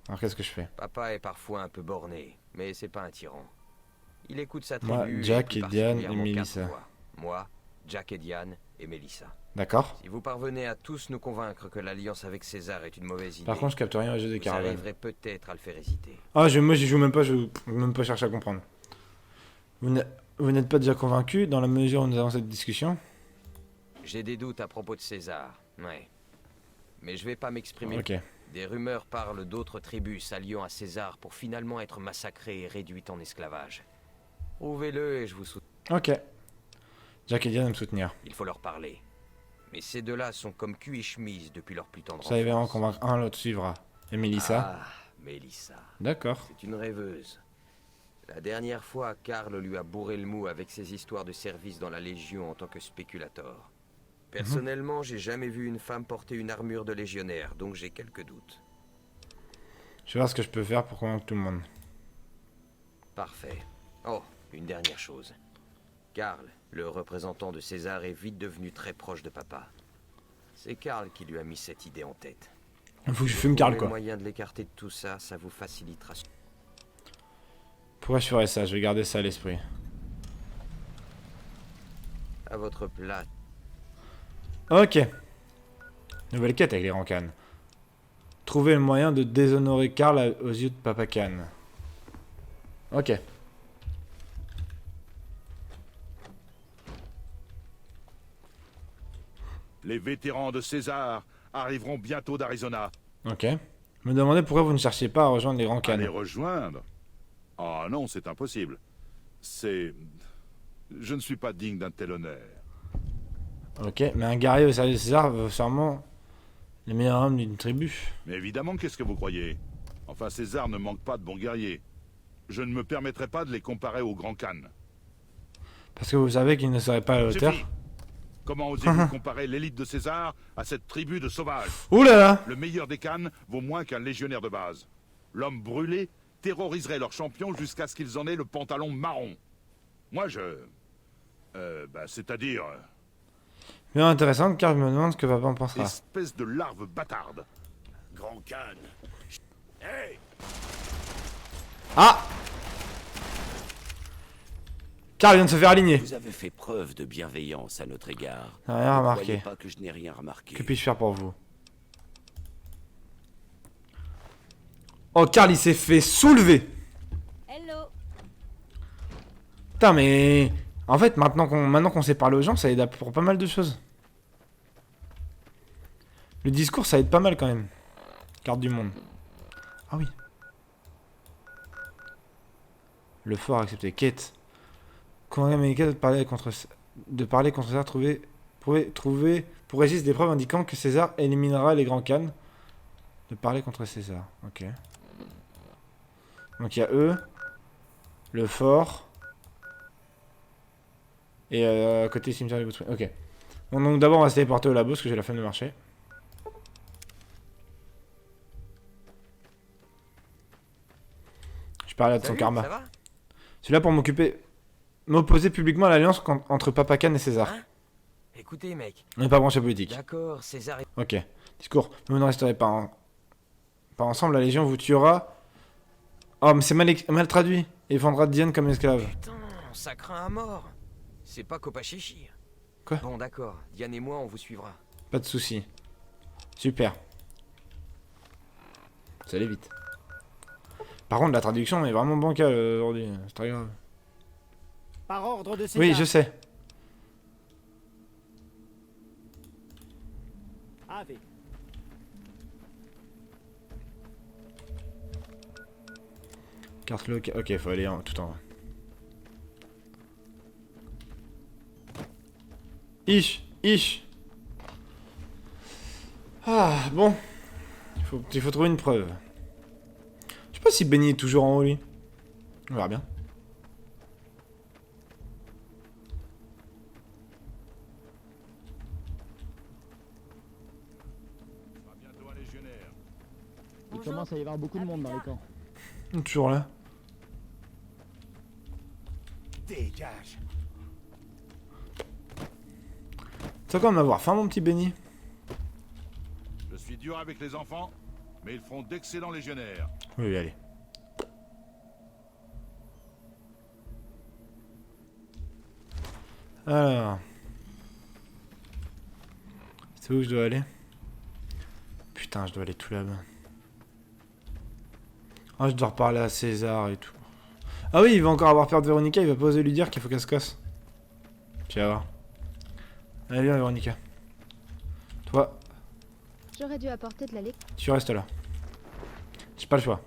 Alors qu'est-ce que je fais? Papa est parfois un peu borné, mais c'est pas un tyran. Il écoute sa Moi, tribu. Jack et et plus Diane et particulièrement Melissa. quatre voix. Moi, Jack et Diane et Melissa. D'accord. Si vous parvenez à tous nous convaincre que l'alliance avec César est une mauvaise idée, Par contre, je capte rien au jeu de vous caravane. arriverez peut-être à le faire hésiter. Ah, moi j'y joue même pas, je vais même pas chercher à comprendre. Vous n'êtes pas déjà convaincu dans la mesure où nous avons cette discussion? J'ai des doutes à propos de César, ouais. Mais je vais pas m'exprimer. Ok. Des rumeurs parlent d'autres tribus s'alliant à César pour finalement être massacrées et réduites en esclavage. Prouvez-le et je vous soutiens. Ok. Jack et Diane me soutenir. Il faut leur parler. Mais ces deux-là sont comme cul et chemise depuis leur plus tendre Ça y va en enfance. convaincre un, l'autre suivra. Et Melissa? Ah, Melissa. D'accord. C'est une rêveuse. La dernière fois, Karl lui a bourré le mou avec ses histoires de service dans la Légion en tant que spéculator. Personnellement, j'ai jamais vu une femme porter une armure de légionnaire, donc j'ai quelques doutes. Je vais voir ce que je peux faire pour convaincre tout le monde. Parfait. Oh, une dernière chose. Karl, le représentant de César, est vite devenu très proche de Papa. C'est Karl qui lui a mis cette idée en tête. Il faut que je fume Karl, quoi. Le moyen de l'écarter de tout ça, ça vous facilitera. Pourquoi je ferais ça? Je vais garder ça à l'esprit. À votre place. Ok. Nouvelle quête avec les Rancan. Trouver le moyen de déshonorer Karl aux yeux de Papa Khan. Ok. Les vétérans de César arriveront bientôt d'Arizona. Ok. Me demandez pourquoi vous ne cherchiez pas à rejoindre les Rancan. À les rejoindre? Ah non, c'est impossible. C'est... Je ne suis pas digne d'un tel honneur. Ok, mais un guerrier au service de César veut sûrement les meilleurs hommes d'une tribu. Mais évidemment, qu'est-ce que vous croyez? Enfin, César ne manque pas de bons guerriers. Je ne me permettrai pas de les comparer au Grand Khan. Parce que vous savez qu'il ne serait pas à la hauteur. Suffit. Comment osez-vous comparer l'élite de César à cette tribu de sauvages? Ouh là là! Le meilleur des Khans vaut moins qu'un légionnaire de base. L'homme brûlé terroriserait leurs champions jusqu'à ce qu'ils en aient le pantalon marron. Moi, c'est-à-dire... Bien intéressant, car je me demande ce que papa en pensera. Espèce de larve bâtarde. Grand Khan. Hey! Ah! Karl vient de se faire aligner. Vous avez fait preuve de bienveillance à notre égard. Rien Ne remarqué. croyez pas que je n'ai rien remarqué. Que puis-je faire pour vous? Oh, Karl, il s'est fait soulever. Hello. Putain, mais... En fait, maintenant qu'on sait parler aux gens, ça aide pour pas mal de choses. Le discours, ça aide pas mal quand même. Carte du monde. Ah oui. Le fort accepté. Quête. Convaincre Américain de parler contre César, pour résister des preuves indiquant que César éliminera les grands Khans. De parler contre César. Ok. Donc il y a eux. Le fort. Et à côté cimetière de Goodspring. Ok. Bon, donc d'abord on va se téléporter au labo parce que j'ai la flemme de marcher. Je parlais de son karma. Celui-là pour m'opposer publiquement à l'alliance entre Papa Khan et César. Hein? Écoutez, mec. On n'est pas branché politique. D'accord, César est... Ok. Discours. Mais vous ne resterez pas ensemble, la Légion vous tuera. Oh, mais c'est mal traduit. Et vendra Diane comme esclave. Putain, ça craint à mort. C'est pas Kopachichi. Quoi? Bon, d'accord. Diane et moi, on vous suivra. Pas de soucis. Super. Ça allait vite. Par contre, la traduction est vraiment bancale aujourd'hui. C'est très grave. Par ordre de César. Oui, je sais. Ave. Carte locale. Ok, faut aller tout en haut. Ish. Ah, bon. Il faut trouver une preuve. Je sais pas si Benny est toujours en haut, lui. On verra bien. Il commence à y avoir beaucoup de monde dans les camps. Il est toujours là. Dégage. Tu vas quand même avoir faim, mon petit Benny. Je suis dur avec les enfants, mais ils feront d'excellents légionnaires. Oui, allez. Alors. C'est où que je dois aller? Putain, je dois aller tout là-bas. Ah, je dois reparler à César et tout. Ah oui, il va encore avoir peur de Véronica, il va pas oser lui dire qu'il faut qu'elle se casse. Tu vas voir. Allez, viens, Véronica. Toi, J'aurais dû apporter de la lecture. tu restes là. J'ai pas le choix.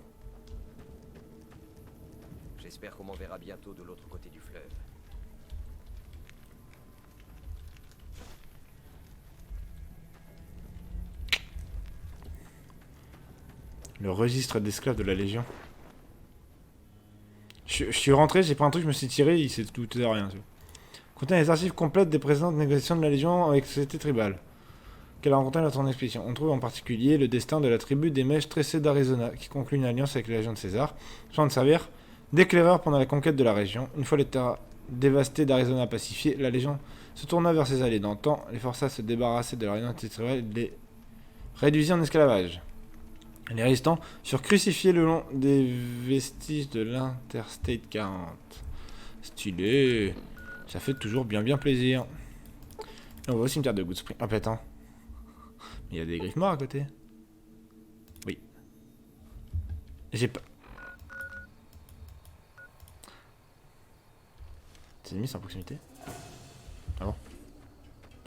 J'espère qu'on m'enverra bientôt de l'autre côté du fleuve. Le registre d'esclaves de la Légion. Je suis rentré, j'ai pris un truc, je me suis tiré, il s'est tout de rien. Contient les archives complètes des précédentes négociations de la Légion avec la société tribale qu'elle a rencontrée lors de son expédition. On trouve en particulier le destin de la tribu des Mèches Tressées d'Arizona, qui conclut une alliance avec la Légion de César, afin de servir d'éclaireur pendant la conquête de la région. Une fois les terres dévastées d'Arizona pacifiées, la Légion se tourna vers ses alliés d'antan, les força à se débarrasser de leur identité tribale et les réduisit en esclavage. Les résistants furent crucifiés le long des vestiges de l'Interstate 40. Stylé. Ça fait toujours bien plaisir. Et on va au cimetière de Goodspring. Ah putain. Il y a des griffes morts à côté. Oui. J'ai pas... Tes ennemis sont à proximité? Ah bon?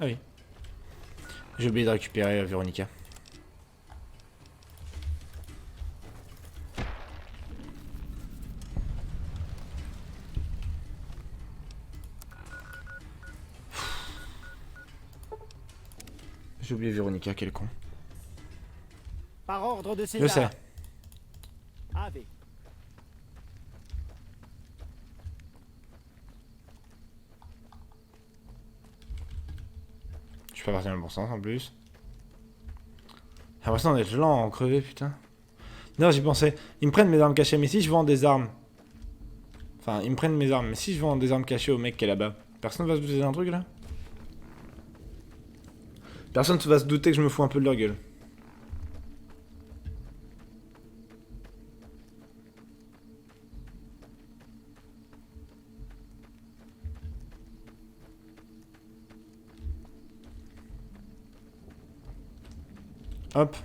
Ah oui. J'ai oublié de récupérer Véronica. J'ai oublié Véronica, quel con. Par ordre de Je César. sais. gravé. Je suis pas parti dans le bon sens en plus. J'ai l'impression d'être lent en crever, putain. Non, j'y pensais. Ils me prennent mes armes cachées, mais si je vends des armes. Enfin, ils me prennent mes armes, mais si je vends des armes cachées au mec qui est là-bas, personne va se douter d'un truc là? Personne va se douter que je me fous un peu de leur gueule. Hop.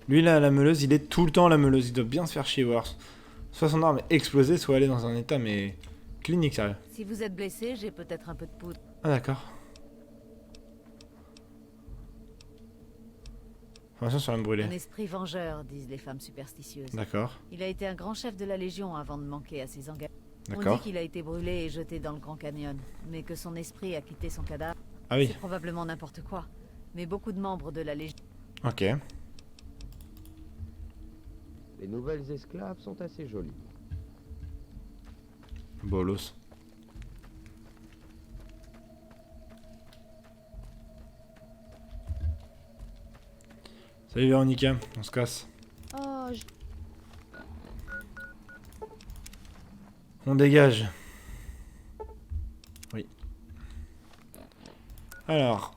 Lui là, la meuleuse, il est tout le temps à la meuleuse. Il doit bien se faire chier, voir. Soit son arme est explosée, soit elle est dans un état mais clinique, sérieux. Si vous êtes blessé, j'ai peut-être un peu de poudre. Ah d'accord. Formation sur l'homme brûlé. Un esprit vengeur, disent les femmes superstitieuses. D'accord. Il a été un grand chef de la Légion avant de manquer à ses engagements. On D'accord. dit qu'il a été brûlé et jeté dans le Grand Canyon, mais que son esprit a quitté son cadavre. Ah oui. C'est probablement n'importe quoi. Mais beaucoup de membres de la Légion... Ok. Les nouvelles esclaves sont assez jolies. Bolos. Salut Véronica, on se casse. Oh, On dégage. Oui. Alors.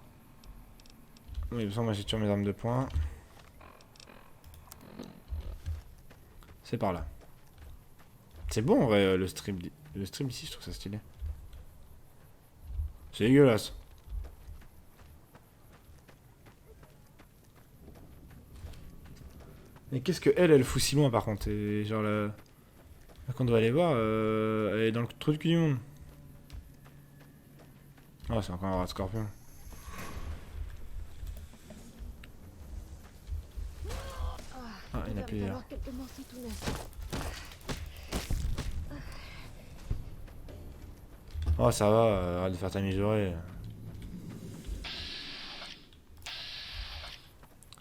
Oui, de toute façon, moi j'ai tué mes armes de poing. C'est par là. C'est bon en vrai le stream ici, je trouve ça stylé. C'est dégueulasse. Mais qu'est-ce que elle fout si loin par contre? Et genre là qu'on doit aller voir, elle est dans le trou du cul du monde. Oh, c'est encore un rat de scorpion. Ah, il a payé là. Oh, ça va, arrête de faire ta mijaurée.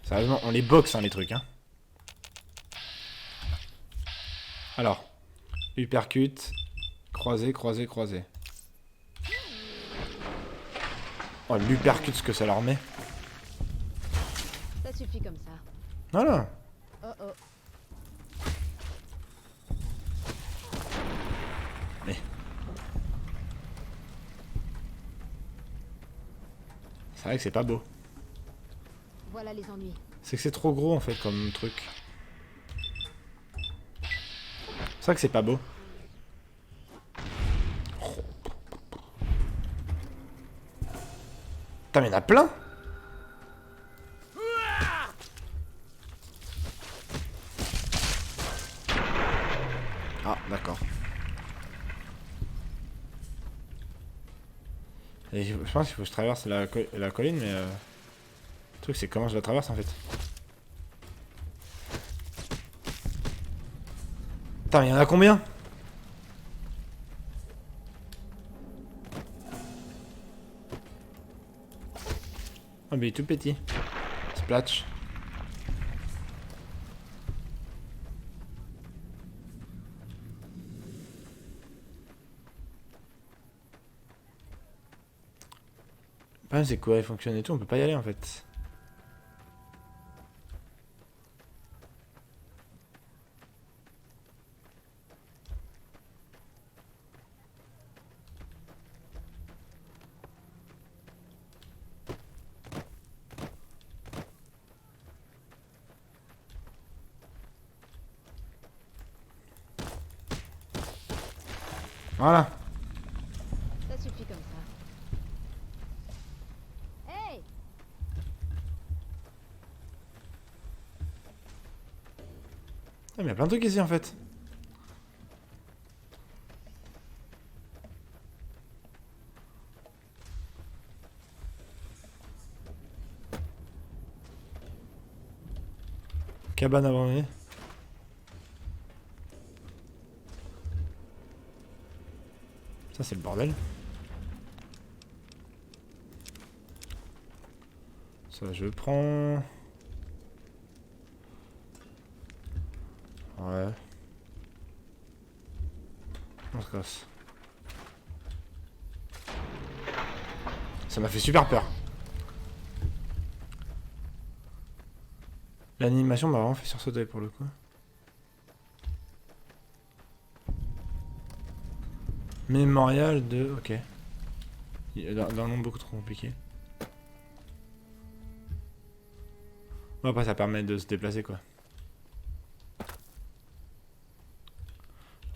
Sérieusement, on les boxe, hein, les trucs, hein. Alors, uppercut, croisé, croisé, croisé. Oh, l'uppercut, ce que ça leur met. ça suffit comme ça. Voilà. Oh oh. Mais. C'est vrai que c'est pas beau. Voilà les ennuis. C'est que c'est trop gros en fait comme truc. C'est vrai que c'est pas beau. Putain mais il y en a plein. Ah d'accord. Et je pense qu'il faut que je traverse la colline mais le truc c'est comment je la traverse en fait. Putain mais il y en a combien? Oh mais il est tout petit. Splatch. Le problème c'est quoi, il fonctionne et tout, on peut pas y aller en fait. Voilà. Ça suffit comme ça. Hey! Ah, mais il y a plein de trucs ici en fait. Cabane abandonnée. Ça c'est le bordel. Ça je prends. Ouais. On se casse. Ça m'a fait super peur. L'animation m'a vraiment fait sursauter pour le coup. Mémorial de... Ok. Dans un nom beaucoup trop compliqué. Bon, après ça permet de se déplacer quoi.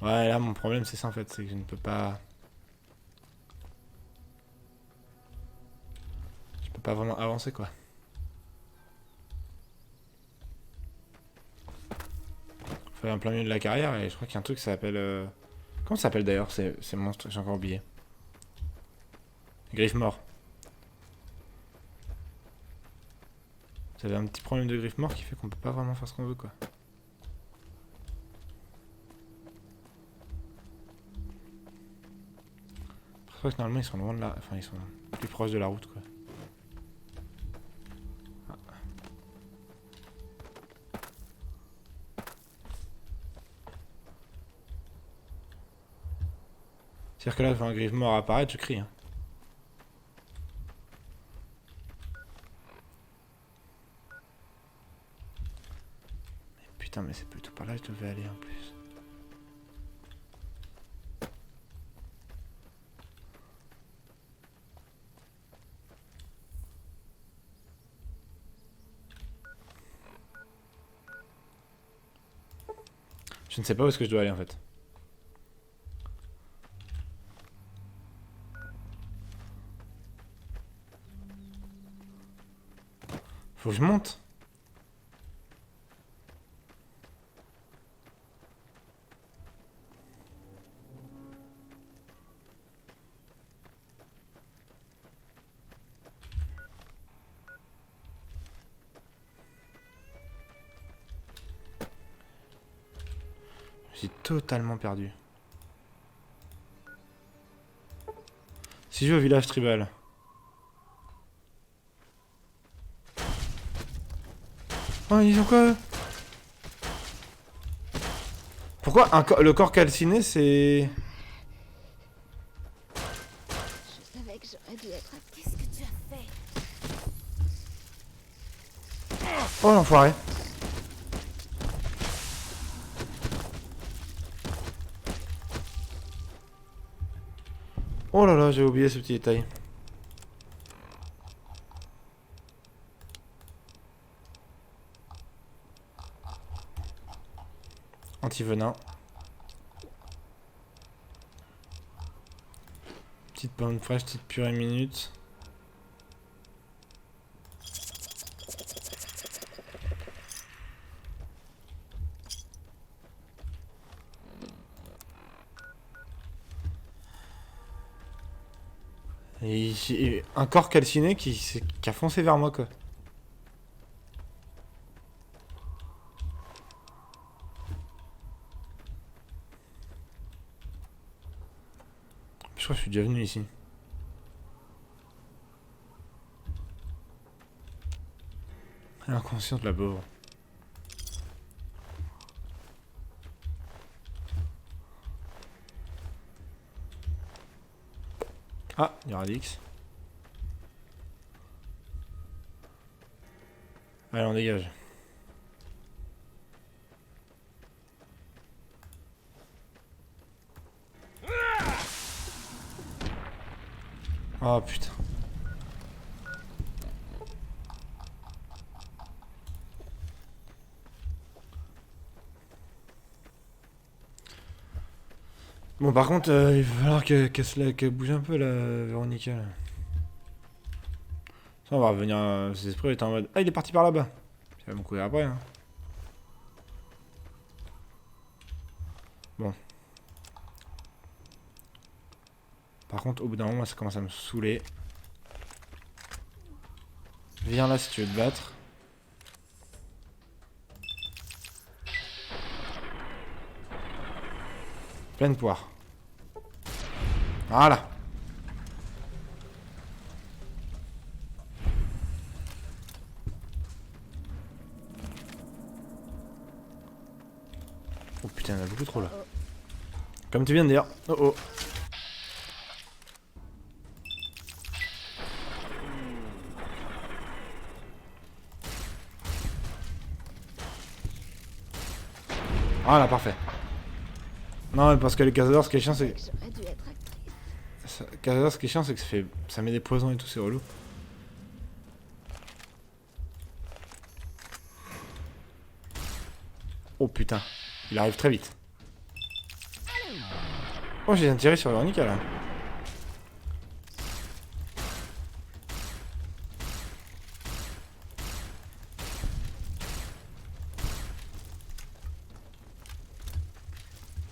Ouais, là mon problème c'est ça en fait, c'est que je ne peux pas... Je peux pas vraiment avancer quoi. Faut aller en plein milieu de la carrière et je crois qu'il y a un truc qui s'appelle... Comment ça s'appelle d'ailleurs ces monstres? J'ai encore oublié. Griffe mort. Vous avez un petit problème de griffe mort qui fait qu'on peut pas vraiment faire ce qu'on veut quoi. Je crois que normalement ils sont loin de la... Enfin ils sont plus proches de la route quoi. Ah. C'est-à-dire que là, quand un griffe mort apparaît, je crie. Hein. Mais putain, mais c'est plutôt par là que je devais aller en plus. Je ne sais pas où est-ce que je dois aller en fait. Faut que je monte. Je suis totalement perdu. Si je vais au village tribal. Oh, ils ont quoi? Pourquoi le corps calciné, c'est... Je savais que j'aurais dû être... Qu'est-ce que tu as fait? Oh, l'enfoiré. Oh là là, j'ai oublié ce petit détail. Anti-venin. Petite pomme fraîche, petite purée minute. Et un corps calciné qui a foncé vers moi quoi. Je crois que je suis déjà venu ici. Inconscient de la pauvre. Ah, il y a Radix. Allez, on dégage. Oh putain. Bon par contre il va falloir qu'elle bouge un peu la Véronica là. Ça on va revenir, ses esprits étaient en mode... Ah il est parti par là-bas. Ça va me courir après hein. Bon. Par contre au bout d'un moment ça commence à me saouler. Viens là si tu veux te battre. Pleine poire. Voilà. Oh putain, il y en a beaucoup trop là. Comme tu viens de dire. Oh oh. Voilà, parfait. Non, mais parce que les cazadors, ce qui est chiant, c'est. J'aurais dû être actrice. Cazadors, ce qui est chiant, c'est que ça met des poisons et tout, c'est relou. Oh putain, il arrive très vite. Oh, j'ai tiré sur Veronica là.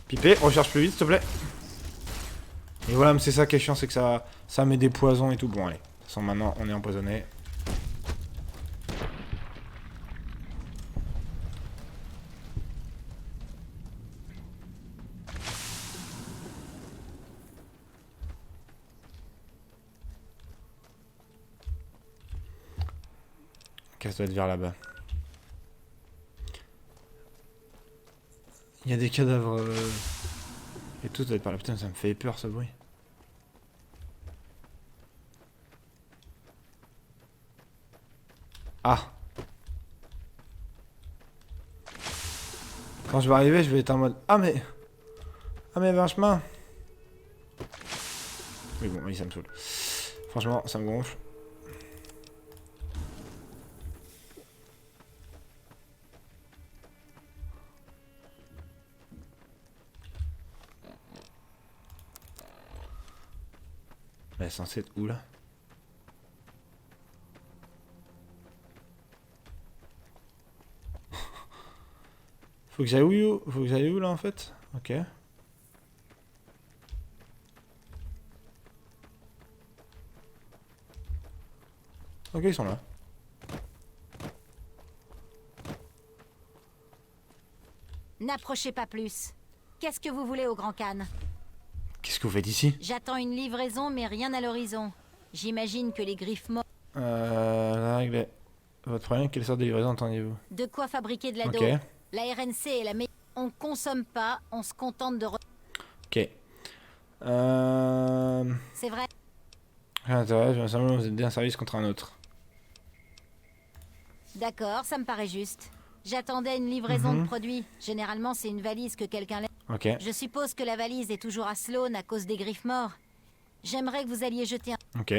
Pipé, recharge plus vite s'il te plaît. Et voilà, mais c'est ça qui est chiant, c'est que ça met des poisons et tout. Bon allez, de toute façon maintenant on est empoisonné. Ok, ça doit être vers là-bas. Il y a des cadavres et tout, ça doit être par là. Putain, ça me fait peur ce bruit. Ah. Quand je vais arriver, je vais être en mode ah mais il y avait un chemin. Mais bon, oui, ça me saoule. Franchement, ça me gonfle. Elle est censée être où là? Faut que j'aille où? Faut que j'aille où là en fait? Ok. Ok, ils sont là. N'approchez pas plus. Qu'est-ce que vous voulez au Grand Khan? Qu'est-ce que vous faites ici? J'attends une livraison, mais rien à l'horizon. J'imagine que les griffes mortes... La règle est... Votre problème, quelle sorte de livraison entendez-vous? De quoi fabriquer de l'ado. Ok. La RNC est la meilleure. On consomme pas, on se contente de... Ok. C'est vrai. Rien d'intérêt, je vais simplement vous aider un service contre un autre. D'accord, ça me paraît juste. J'attendais une livraison de produits. Généralement, c'est une valise que quelqu'un laisse. Ok. Je suppose que la valise est toujours à Sloan à cause des griffes morts. J'aimerais que vous alliez jeter un... Ok.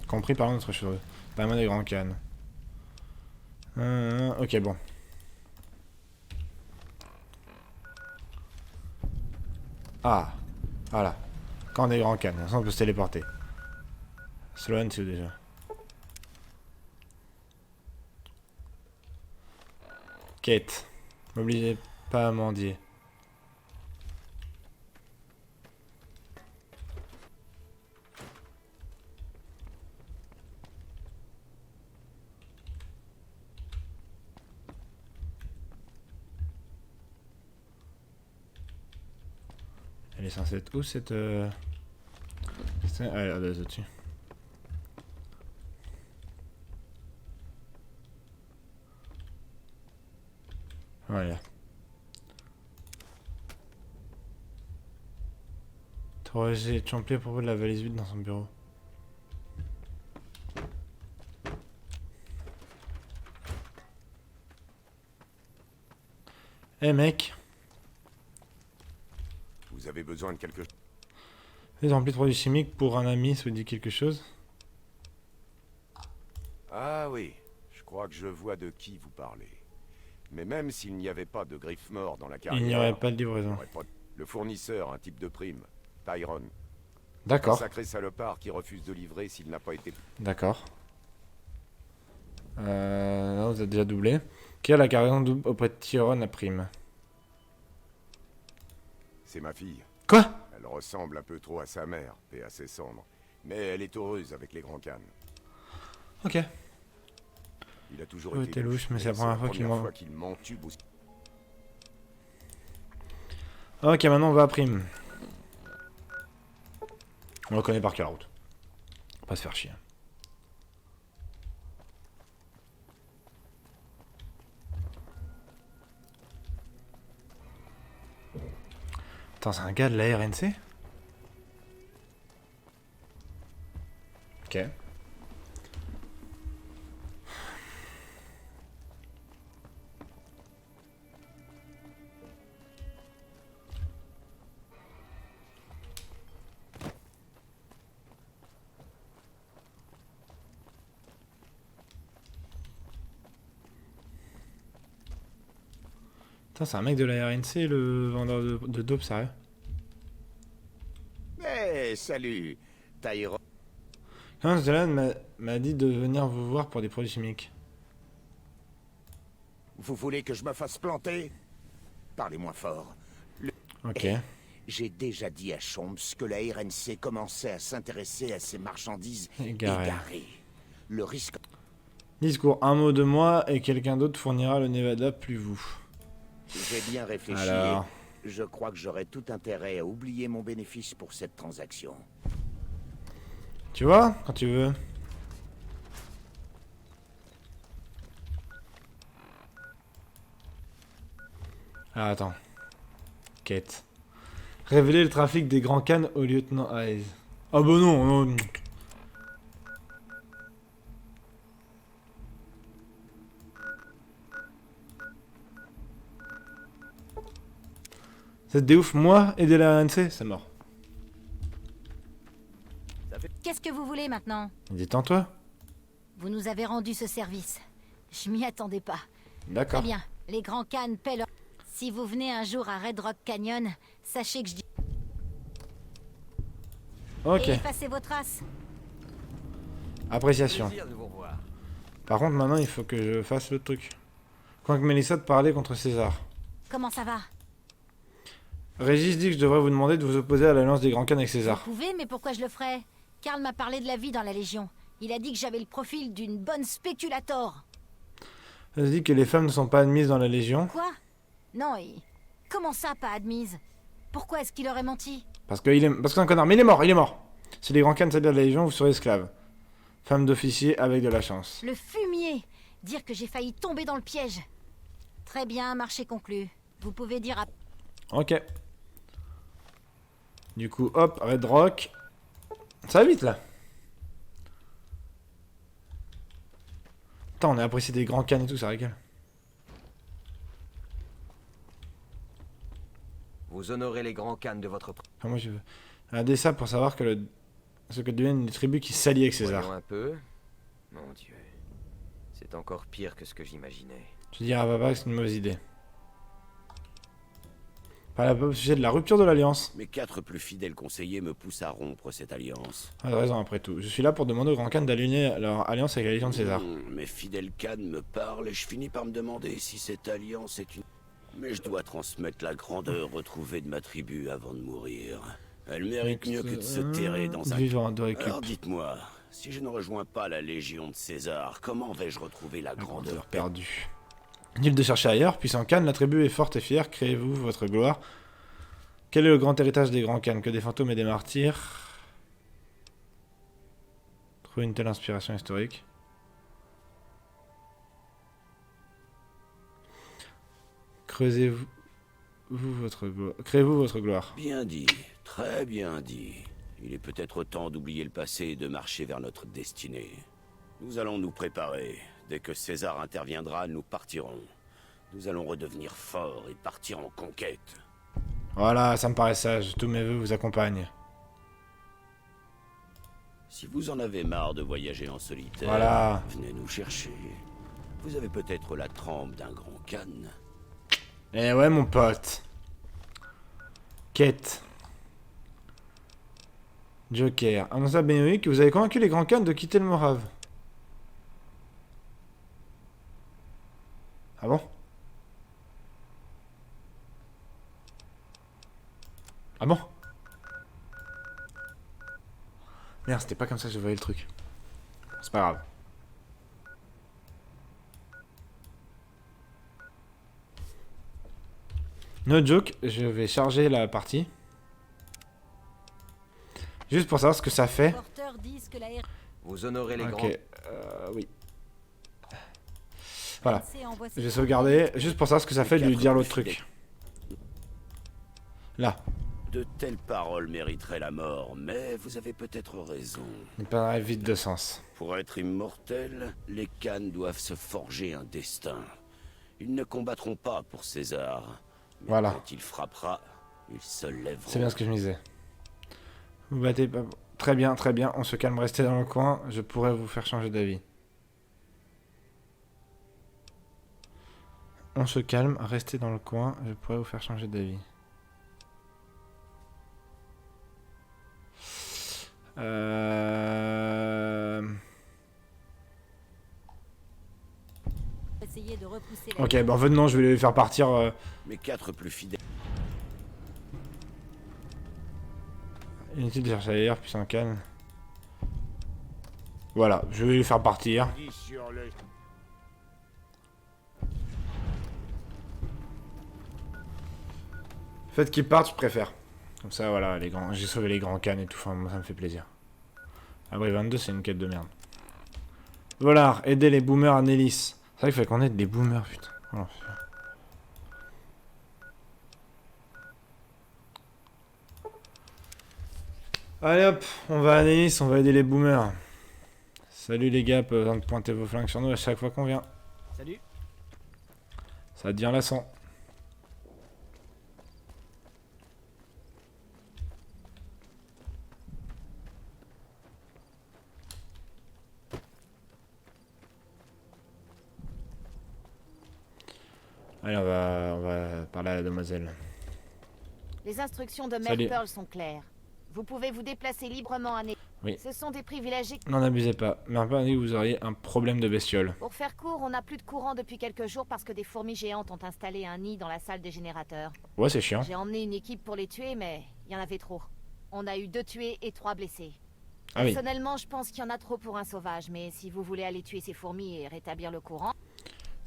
Compris, parlons d'autre chose. Pas mal des grands cannes. Ok, bon. Ah. Voilà. Quand des grands cannes, on peut se téléporter. Sloan, c'est où déjà? Kate. M'obligez pas à mendier. Elle est censée être où cette... Ah, elle est au-dessus. Voilà. J'ai champion à propos de la valise vide dans son bureau. Eh mec. Vous avez besoin de quelque chose? J'ai rempli de produits chimiques pour un ami, ça vous dit quelque chose? Ah oui, je crois que je vois de qui vous parlez. Mais même s'il n'y avait pas de griffes morts dans la carrière... Il n'y aurait pas de livraison. Le fournisseur, un type de prime, Tyrone. D'accord. Un sacré salopard qui refuse de livrer s'il n'a pas été... D'accord. Non, vous êtes déjà doublé. Qui a la cargaison double auprès de Tyrone à prime? C'est ma fille. Quoi? Elle ressemble un peu trop à sa mère, et à ses cendres. Mais elle est heureuse avec les grands cannes. Ok. Il a toujours été louche, mais c'est la première fois qu'il m'entube aussi. Ok, maintenant on va à prime. On reconnaît par quelle route. On va pas se faire chier. Attends, c'est un gars de la RNC? Ok. Putain, c'est un mec de la RNC, le vendeur de dope, sérieux? Eh, salut, Tyrone. Hans Delan m'a dit de venir vous voir pour des produits chimiques. Vous voulez que je me fasse planter? Parlez moins fort. Ok. Eh, j'ai déjà dit à Chomps que la RNC commençait à s'intéresser à ces marchandises égarées. Le risque... Discours, un mot de moi et quelqu'un d'autre fournira le Nevada plus vous. J'ai bien réfléchi. Alors... Je crois que j'aurais tout intérêt à oublier mon bénéfice pour cette transaction. Tu vois, quand tu veux. Ah, attends. Quête. Révéler le trafic des Grands Khan au lieutenant Hayes. Ah bah non, non. C'est des ouf, moi aider la RNC, c'est mort. Qu'est-ce que vous voulez maintenant? Détends-toi. Vous nous avez rendu ce service. Je m'y attendais pas. D'accord. Très bien, les Grands Khan paient leur... Si vous venez un jour à Red Rock Canyon, sachez que je dis... Ok. Et effacez vos traces. Appréciation. Par contre, maintenant, il faut que je fasse le truc. Quoique Mélissa te parlait contre César. Comment ça va? Régis dit que je devrais vous demander de vous opposer à l'alliance des Grands Khan avec César. Vous pouvez, mais pourquoi je le ferais? Karl m'a parlé de la vie dans la Légion. Il a dit que j'avais le profil d'une bonne spéculator. Elle dit que les femmes ne sont pas admises dans la Légion. Quoi? Non, comment ça, pas admise? Pourquoi est-ce qu'il aurait menti? Parce que c'est un connard. Mais il est mort, il est mort. Si les Grands Khan s'habillent de la Légion, vous serez esclave. Femme d'officier avec de la chance. Le fumier! Dire que j'ai failli tomber dans le piège. Très bien, marché conclu. Vous pouvez dire à... Ok. Du coup, hop, Red Rock. Ça va vite, là. Putain, on a apprécié des Grands Khan et tout, ça régale. Vous honorez les Grands Khan de votre... Enfin, moi, je veux... Regardez ça pour savoir que ce que deviennent les tribus qui s'allient avec César. Voyons un peu. Mon Dieu. C'est encore pire que ce que j'imaginais. Je dirais à papa que c'est une mauvaise idée. Par au sujet de la rupture de l'alliance. Mes 4 plus fidèles conseillers me poussent à rompre cette alliance. Ah, t'as raison après tout. Je suis là pour demander aux Grands Khan d'aligner leur alliance avec la Légion de César. Mes fidèles Khan me parlent et je finis par me demander si cette alliance est une... Mais je dois transmettre la grandeur retrouvée de ma tribu avant de mourir. Elle mérite mieux que de se terrer dans un... Vivant, Alors dites-moi, si je ne rejoins pas la Légion de César, comment vais-je retrouver la grandeur perdue? Nul de chercher ailleurs, puissant Khan, la tribu est forte et fière, créez-vous votre gloire. Quel est le grand héritage des Grands Khan? Que des fantômes et des martyrs. Trouvez une telle inspiration historique. Creusez-vous votre gloire. Créez-vous votre gloire. Bien dit, très bien dit. Il est peut-être temps d'oublier le passé et de marcher vers notre destinée. Nous allons nous préparer. Dès que César interviendra, nous partirons. Nous allons redevenir forts et partir en conquête. Voilà, ça me paraît sage. Tous mes vœux vous accompagnent. Si vous en avez marre de voyager en solitaire, voilà. Venez nous chercher. Vous avez peut-être la trempe d'un Grand Khan. Eh ouais, mon pote. Quête. Joker. Annonce à Benoît que vous avez convaincu les Grands Khan de quitter le Morave. Ah bon? Ah bon? Merde, c'était pas comme ça que je voyais le truc. C'est pas grave. No joke, je vais charger la partie. Juste pour savoir ce que ça fait. Vous honorez les Ok, Grands... oui. Voilà. Je vais sauvegarder, juste pour savoir ce que ça fait de lui dire l'autre truc. Là. De telles paroles mériteraient la mort, mais vous avez peut-être raison. Il paraît vide de sens. Pour être immortels, les Khan doivent se forger un destin. Ils ne combattront pas pour César. Mais voilà. Quand il frappera, ils se lèveront. C'est bien ce que je me disais. Vous battez pas... Très bien, très bien. On se calme, restez dans le coin. Je pourrais vous faire changer d'avis. On se calme, restez dans le coin. Je pourrais vous faire changer d'avis. Essayer de repousser Ok, bah en fait non, je vais les faire partir. Mes 4 plus fidèles. Inutile de chercher ailleurs, puis s'en calme. Voilà, je vais les faire partir. Faites qu'ils partent, je préfère. Comme ça, voilà, les grands... j'ai sauvé les grands cannes et tout, enfin, moi, ça me fait plaisir. Abri 22, c'est une quête de merde. Voilà, aider les boomers à Nélis. C'est vrai qu'il faut qu'on aide les boomers, putain. Oh, allez hop, on va à Nélis, on va aider les boomers. Salut les gars, pas besoin de pointer vos flingues sur nous à chaque fois qu'on vient. Salut. Ça devient lassant. Allez, on va parler à la demoiselle. Les instructions de Mère Salut. Pearl sont claires. Vous pouvez vous déplacer librement à Nélis. Oui. Ce sont des privilégiés. N'en abusez pas. Mère Pearl a dit que vous auriez un problème de bestiole. Pour faire court, on n'a plus de courant depuis quelques jours parce que des fourmis géantes ont installé un nid dans la salle des générateurs. Ouais, c'est chiant. J'ai emmené une équipe pour les tuer, mais il y en avait trop. On a eu 2 tués et 3 blessés. Ah oui. Personnellement, je pense qu'il y en a trop pour un sauvage, mais si vous voulez aller tuer ces fourmis et rétablir le courant...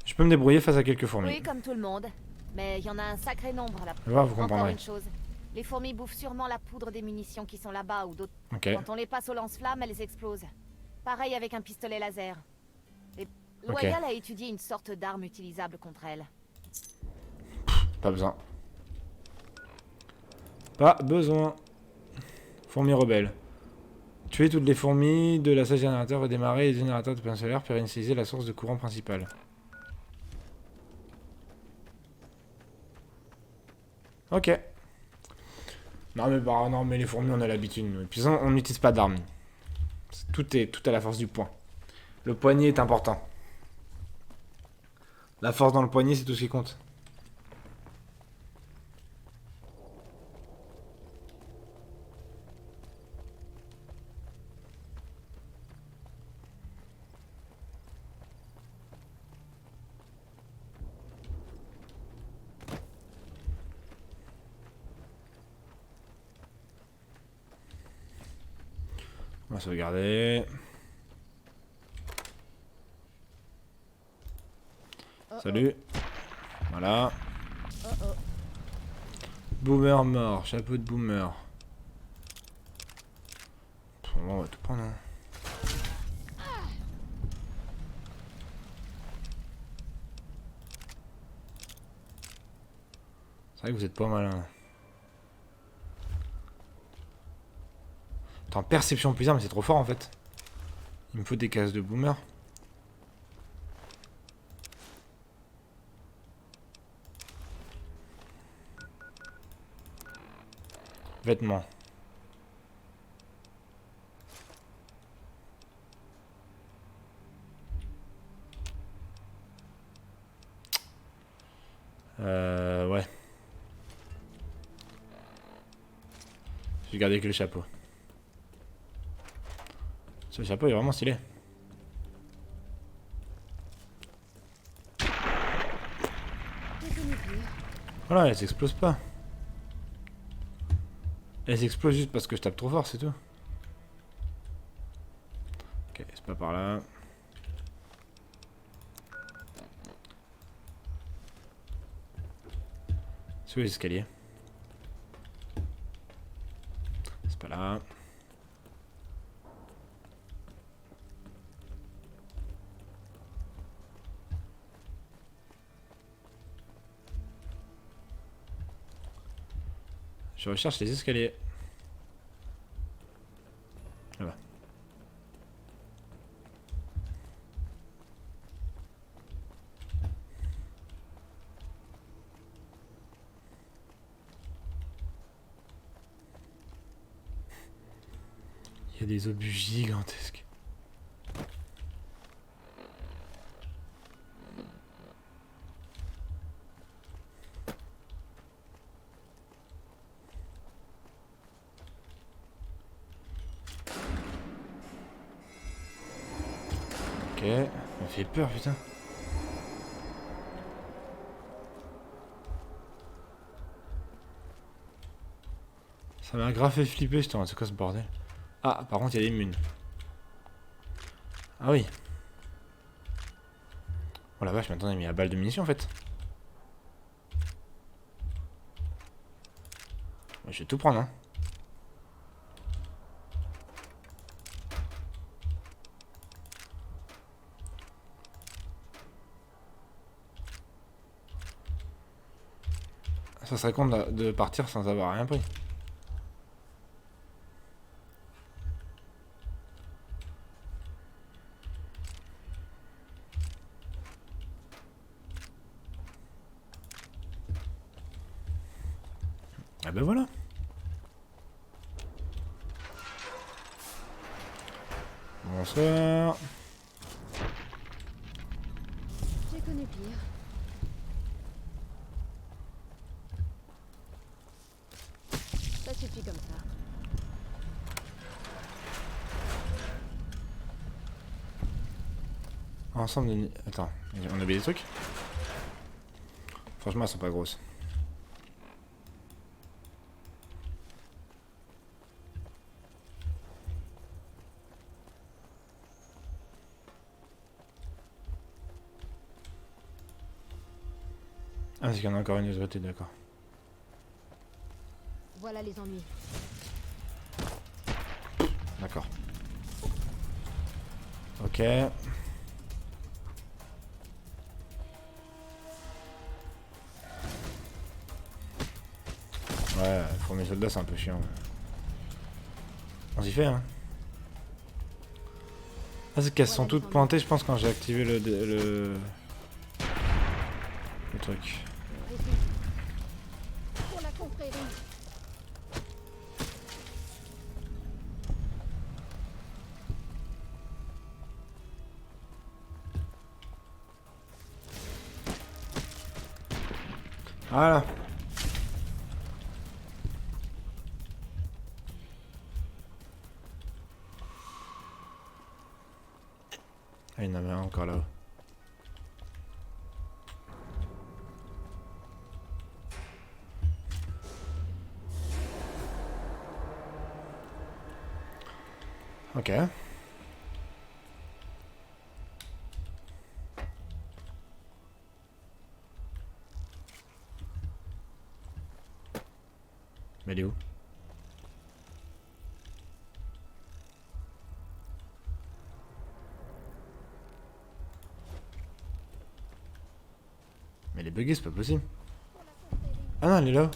Je peux me débrouiller face à quelques fourmis. Oui, comme tout le monde. Mais il y en a un sacré nombre là. Voir, vous Encore comprendrez. une chose. Les fourmis bouffent sûrement la poudre des munitions qui sont là-bas ou d'autres. Ok. Quand on les passe au lance-flammes, elles explosent. Pareil avec un pistolet laser. Et Ok. Loyal a étudié une sorte d'arme utilisable contre elles. Pas besoin. Pas besoin. Fourmis rebelles. Tuer toutes les fourmis de la salle générateur, redémarrer les générateurs de panneaux solaires pour initialiser la source de courant principale. Ok. Non mais les fourmis on a l'habitude. Et puis on n'utilise pas d'armes. Tout à la force du poing. Le poignet est important. La force dans le poignet c'est tout ce qui compte. On va sauvegarder. Salut. Voilà. Boomer mort. Chapeau de boomer. Bon, on va tout prendre. Hein. C'est vrai que vous êtes pas malin. Attends, perception plus mais c'est trop fort en fait. Il me faut des cases de boomer. Vêtements. Ouais. J'ai gardé que le chapeau. Ce chapeau est vraiment stylé. Voilà, elle s'explose pas. Elle s'explose juste parce que je tape trop fort, c'est tout. Ok, c'est pas par là. C'est où les escaliers? C'est pas là. Je recherche les escaliers. Là-bas. Il y a des obus gigantesques. Ok, ça me fait peur, putain. Ça m'a grave fait flipper, je c'est quoi ce bordel? Ah, par contre, il y a des munes. Ah oui. Oh la vache, mais attendez, mais il y a balle de munitions en fait. Je vais tout prendre, hein. Ça serait con de partir sans avoir rien pris. Ah ben voilà. Bonsoir. J'ai connu pire. Ça suffit comme ça. Ensemble de... Attends, on a oublié des trucs? Franchement, elles sont pas grosses. Ah, c'est qu'il y en a encore une de l'autre côté, d'accord. Voilà les ennuis. D'accord. Ok. Ouais, pour mes soldats, c'est un peu chiant. On s'y fait, hein. Ah, c'est qu'elles sont toutes pointées, je pense, quand j'ai activé le truc. Pour la confrérie. Voilà. Ah, il y en avait un encore là-haut. Ok. Mais elle est où? Mais elle est buggée, c'est pas possible. Ah non, elle est là.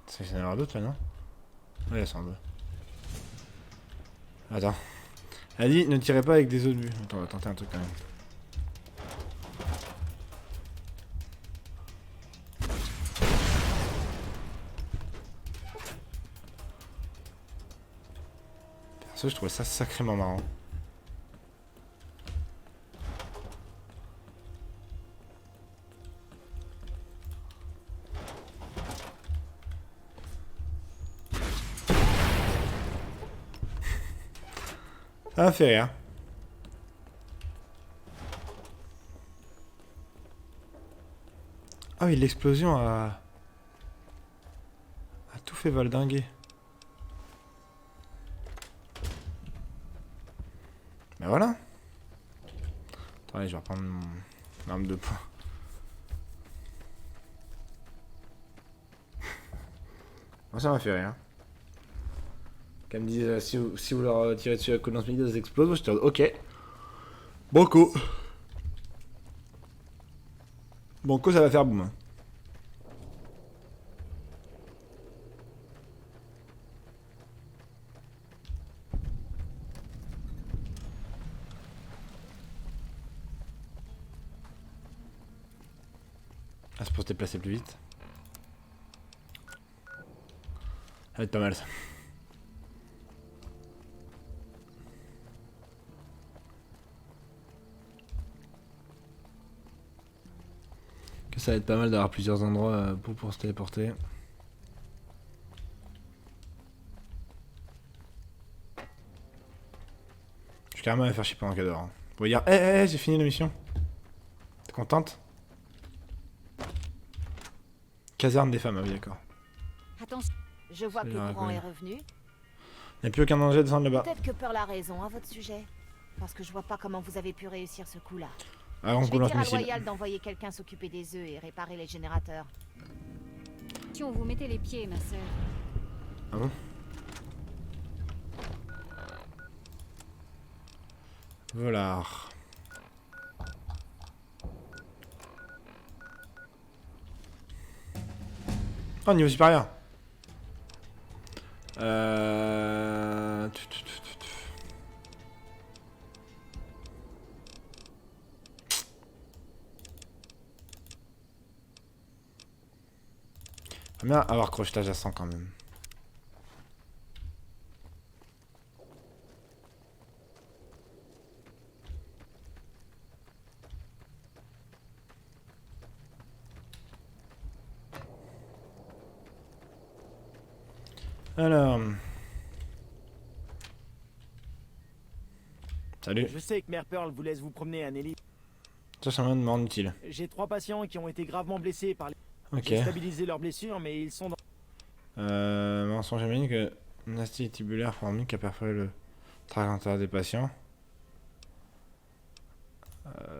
Ça y en aura d'autres là, non? Ouais, elles sont en bas. Attends. Elle dit ne tirez pas avec des obus. Attends, on va tenter un truc quand même. Perso, je trouvais ça sacrément marrant. Ça m'a fait rire. Ah oui, l'explosion a tout fait valdinguer. Ben voilà. Attendez, je vais reprendre mon arme de poing. Moi, ça m'a fait rire. Quand ils me disent si vous leur tirez dessus à coup de lance-midi, ça explose. Moi, je te dis ok. Banco. Banco, ça va faire boum. Ah, c'est pour se déplacer plus vite. Ça va être pas mal ça. Que ça va être pas mal d'avoir plusieurs endroits pour se téléporter. Je suis carrément à faire chier pendant 4 heures. Pour dire hé, j'ai fini la mission. T'es contente? Caserne des femmes, ah oui d'accord. Attention, je vois que le courant est revenu. Il n'y a plus aucun danger de descendre là-bas. Peut-être que Pearl a raison à votre sujet. Parce que je vois pas comment vous avez pu réussir ce coup-là. Ah, on je vais dire à missile. Royal d'envoyer quelqu'un s'occuper des œufs et réparer les générateurs. Si on vous mettait les pieds, ma sœur. Ah bon? Volard. Oh, niveau supérieur. J'aime bien avoir crochetage à 100 quand même. Alors... Salut. Je sais que Mère Pearl vous laisse vous promener à Nelly. Ça, c'est un moyen de me rendre utile. J'ai 3 patients qui ont été gravement blessés par les... Ok. J'ai stabilisé leurs blessures, mais ils sont dans... Mensonge j'imagine que Nasty tubulaire formique a perforé le tract intérieur des patients.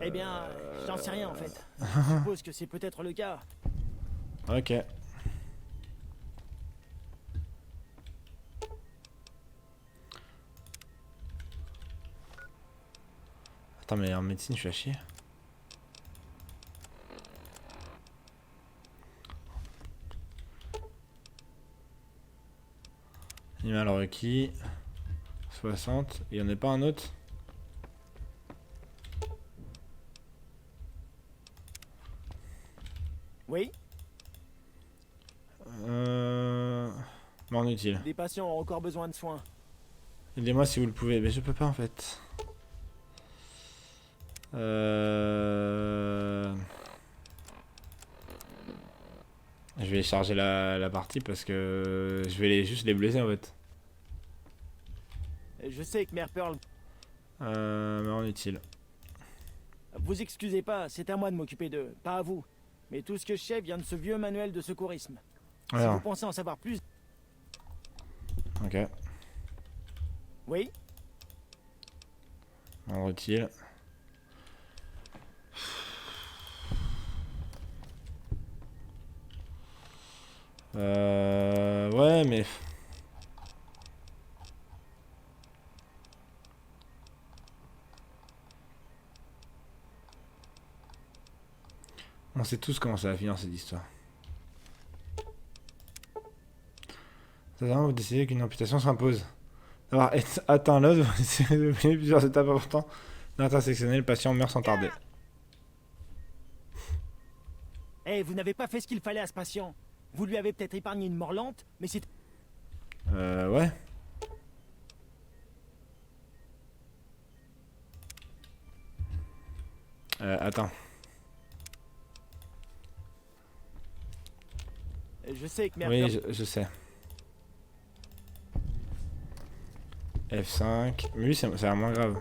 Eh bien, j'en sais rien en fait. Je suppose que c'est peut-être le cas. Ok. Attends, mais en médecine, je suis à chier. Animal requis. 60. Il n'y en a pas un autre? Oui. Mort inutile. Des patients ont encore besoin de soins. Aidez-moi si vous le pouvez. Mais je peux pas en fait. Je vais charger la partie parce que je vais juste les blesser en fait. Je sais que Mère Pearl... Mort inutile. Vous excusez pas, c'est à moi de m'occuper d'eux, pas à vous. Mais tout ce que je sais vient de ce vieux manuel de secourisme. Alors. Si vous pensez en savoir plus... Ok. Oui. Mort utile. Ouais, mais... On sait tous comment ça va finir cette histoire. Vous décidez qu'une amputation s'impose. D'avoir atteint l'os, vous essayez de donner plusieurs étapes importantes d'intersectionner, le patient meurt sans tarder. Eh, vous n'avez pas fait ce qu'il fallait à ce patient. Vous lui avez peut-être épargné une mort lente, mais c'est... Ouais. Attends. Je sais que Mère Oui, Pearl... je sais. F5. Mais lui, c'est moins grave.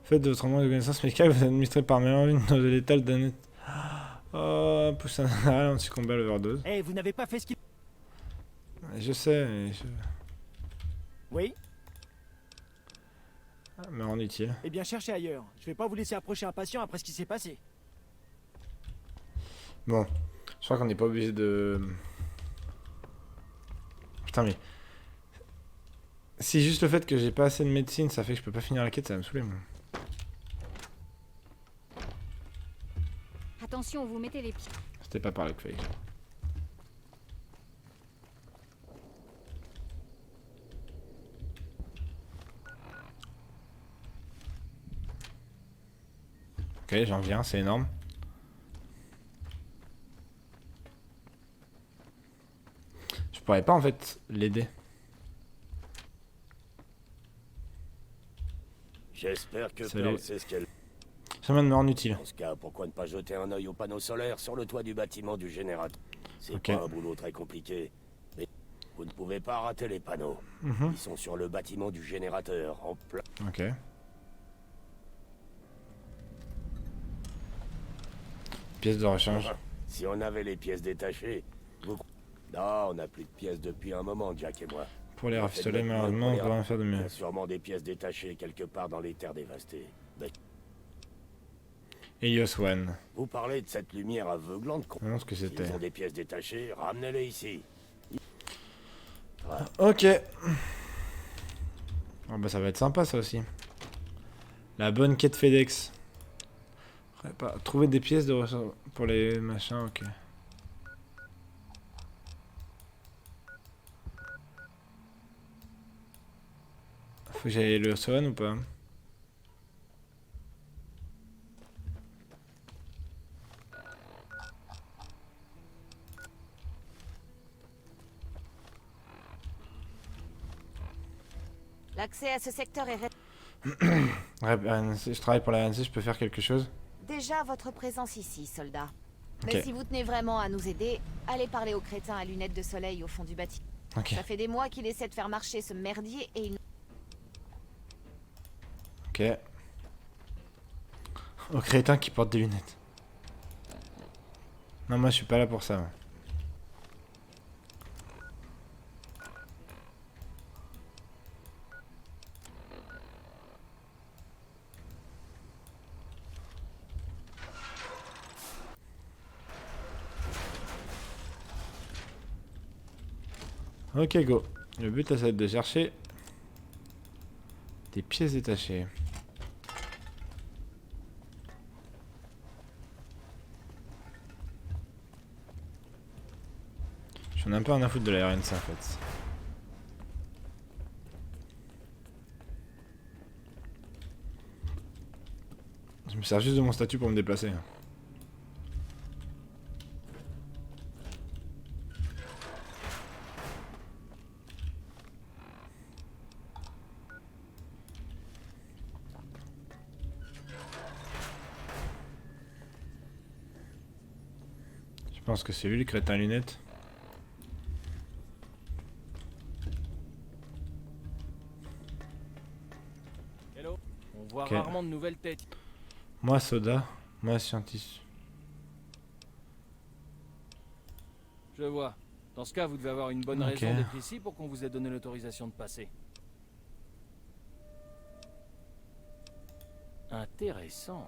Faites de votre manque de connaissances médicales, vous administrez par mélange une dose létale d'un... Oh, pousse un arrêt en succomber à l'overdose. Eh, vous n'avez pas fait ce qu'il... Je sais, mais je... Oui. Mais inutile. Eh bien, cherchez ailleurs. Je vais pas vous laisser approcher un patient après ce qui s'est passé. Bon, je crois qu'on n'est pas obligé de... Putain, mais... Si juste le fait que j'ai pas assez de médecine, ça fait que je peux pas finir la quête, ça va me saouler, moi. Attention, vous mettez les pieds. C'était pas par là qu'il fallait. Ok, j'en viens, c'est énorme. Je pourrais pas en fait l'aider. J'espère que Salut. Pearl sait ce qu'elle... Ça me rend utile. Dans ce cas, pourquoi ne pas jeter un œil aux panneaux solaires sur le toit du bâtiment du générateur? C'est Ok. pas un boulot très compliqué, mais vous ne pouvez pas rater les panneaux. Mhm. Ils sont sur le bâtiment du générateur, en plein... Ok. Pièce de rechange. Si on avait les pièces détachées, vous... Non, on n'a plus de pièces depuis un moment, Jack et moi. Pour les On a rafistoler, fait de notre malheureusement, on mieux peut pour rien faire de Il y mieux. a sûrement des pièces détachées quelque part dans les terres dévastées. Mais Helios One. vous parlez de cette lumière aveuglante. Non, ce que S'ils c'était. ont des pièces détachées, ramenez-les ici. Ok. Oh bah ça va être sympa ça aussi. La bonne quête FedEx. Trouver des pièces de rechange pour les machins, ok. Faut que j'aille le Swan ou pas? L'accès à ce secteur est... RNC, je travaille pour la RNC, je peux faire quelque chose? Déjà votre présence ici, soldat. Ok. Mais si vous tenez vraiment à nous aider, allez parler aux crétins à lunettes de soleil au fond du bâtiment. Ok. Ça fait des mois qu'il essaie de faire marcher ce merdier et il... Ok. Au crétin qui porte des lunettes. Non, moi je suis pas là pour ça. Moi. Ok, go. Le but, là, ça va être de chercher des pièces détachées. J'en ai un peu rien à foutre de la RNC en fait. Je me sers juste de mon statut pour me déplacer. Je pense que c'est lui le crétin lunettes. Hello. On voit Ok. rarement de nouvelles têtes. Moi soda, moi scientifique. Je vois. Dans ce cas, vous devez avoir une bonne Ok. raison d'être ici pour qu'on vous ait donné l'autorisation de passer. Intéressant.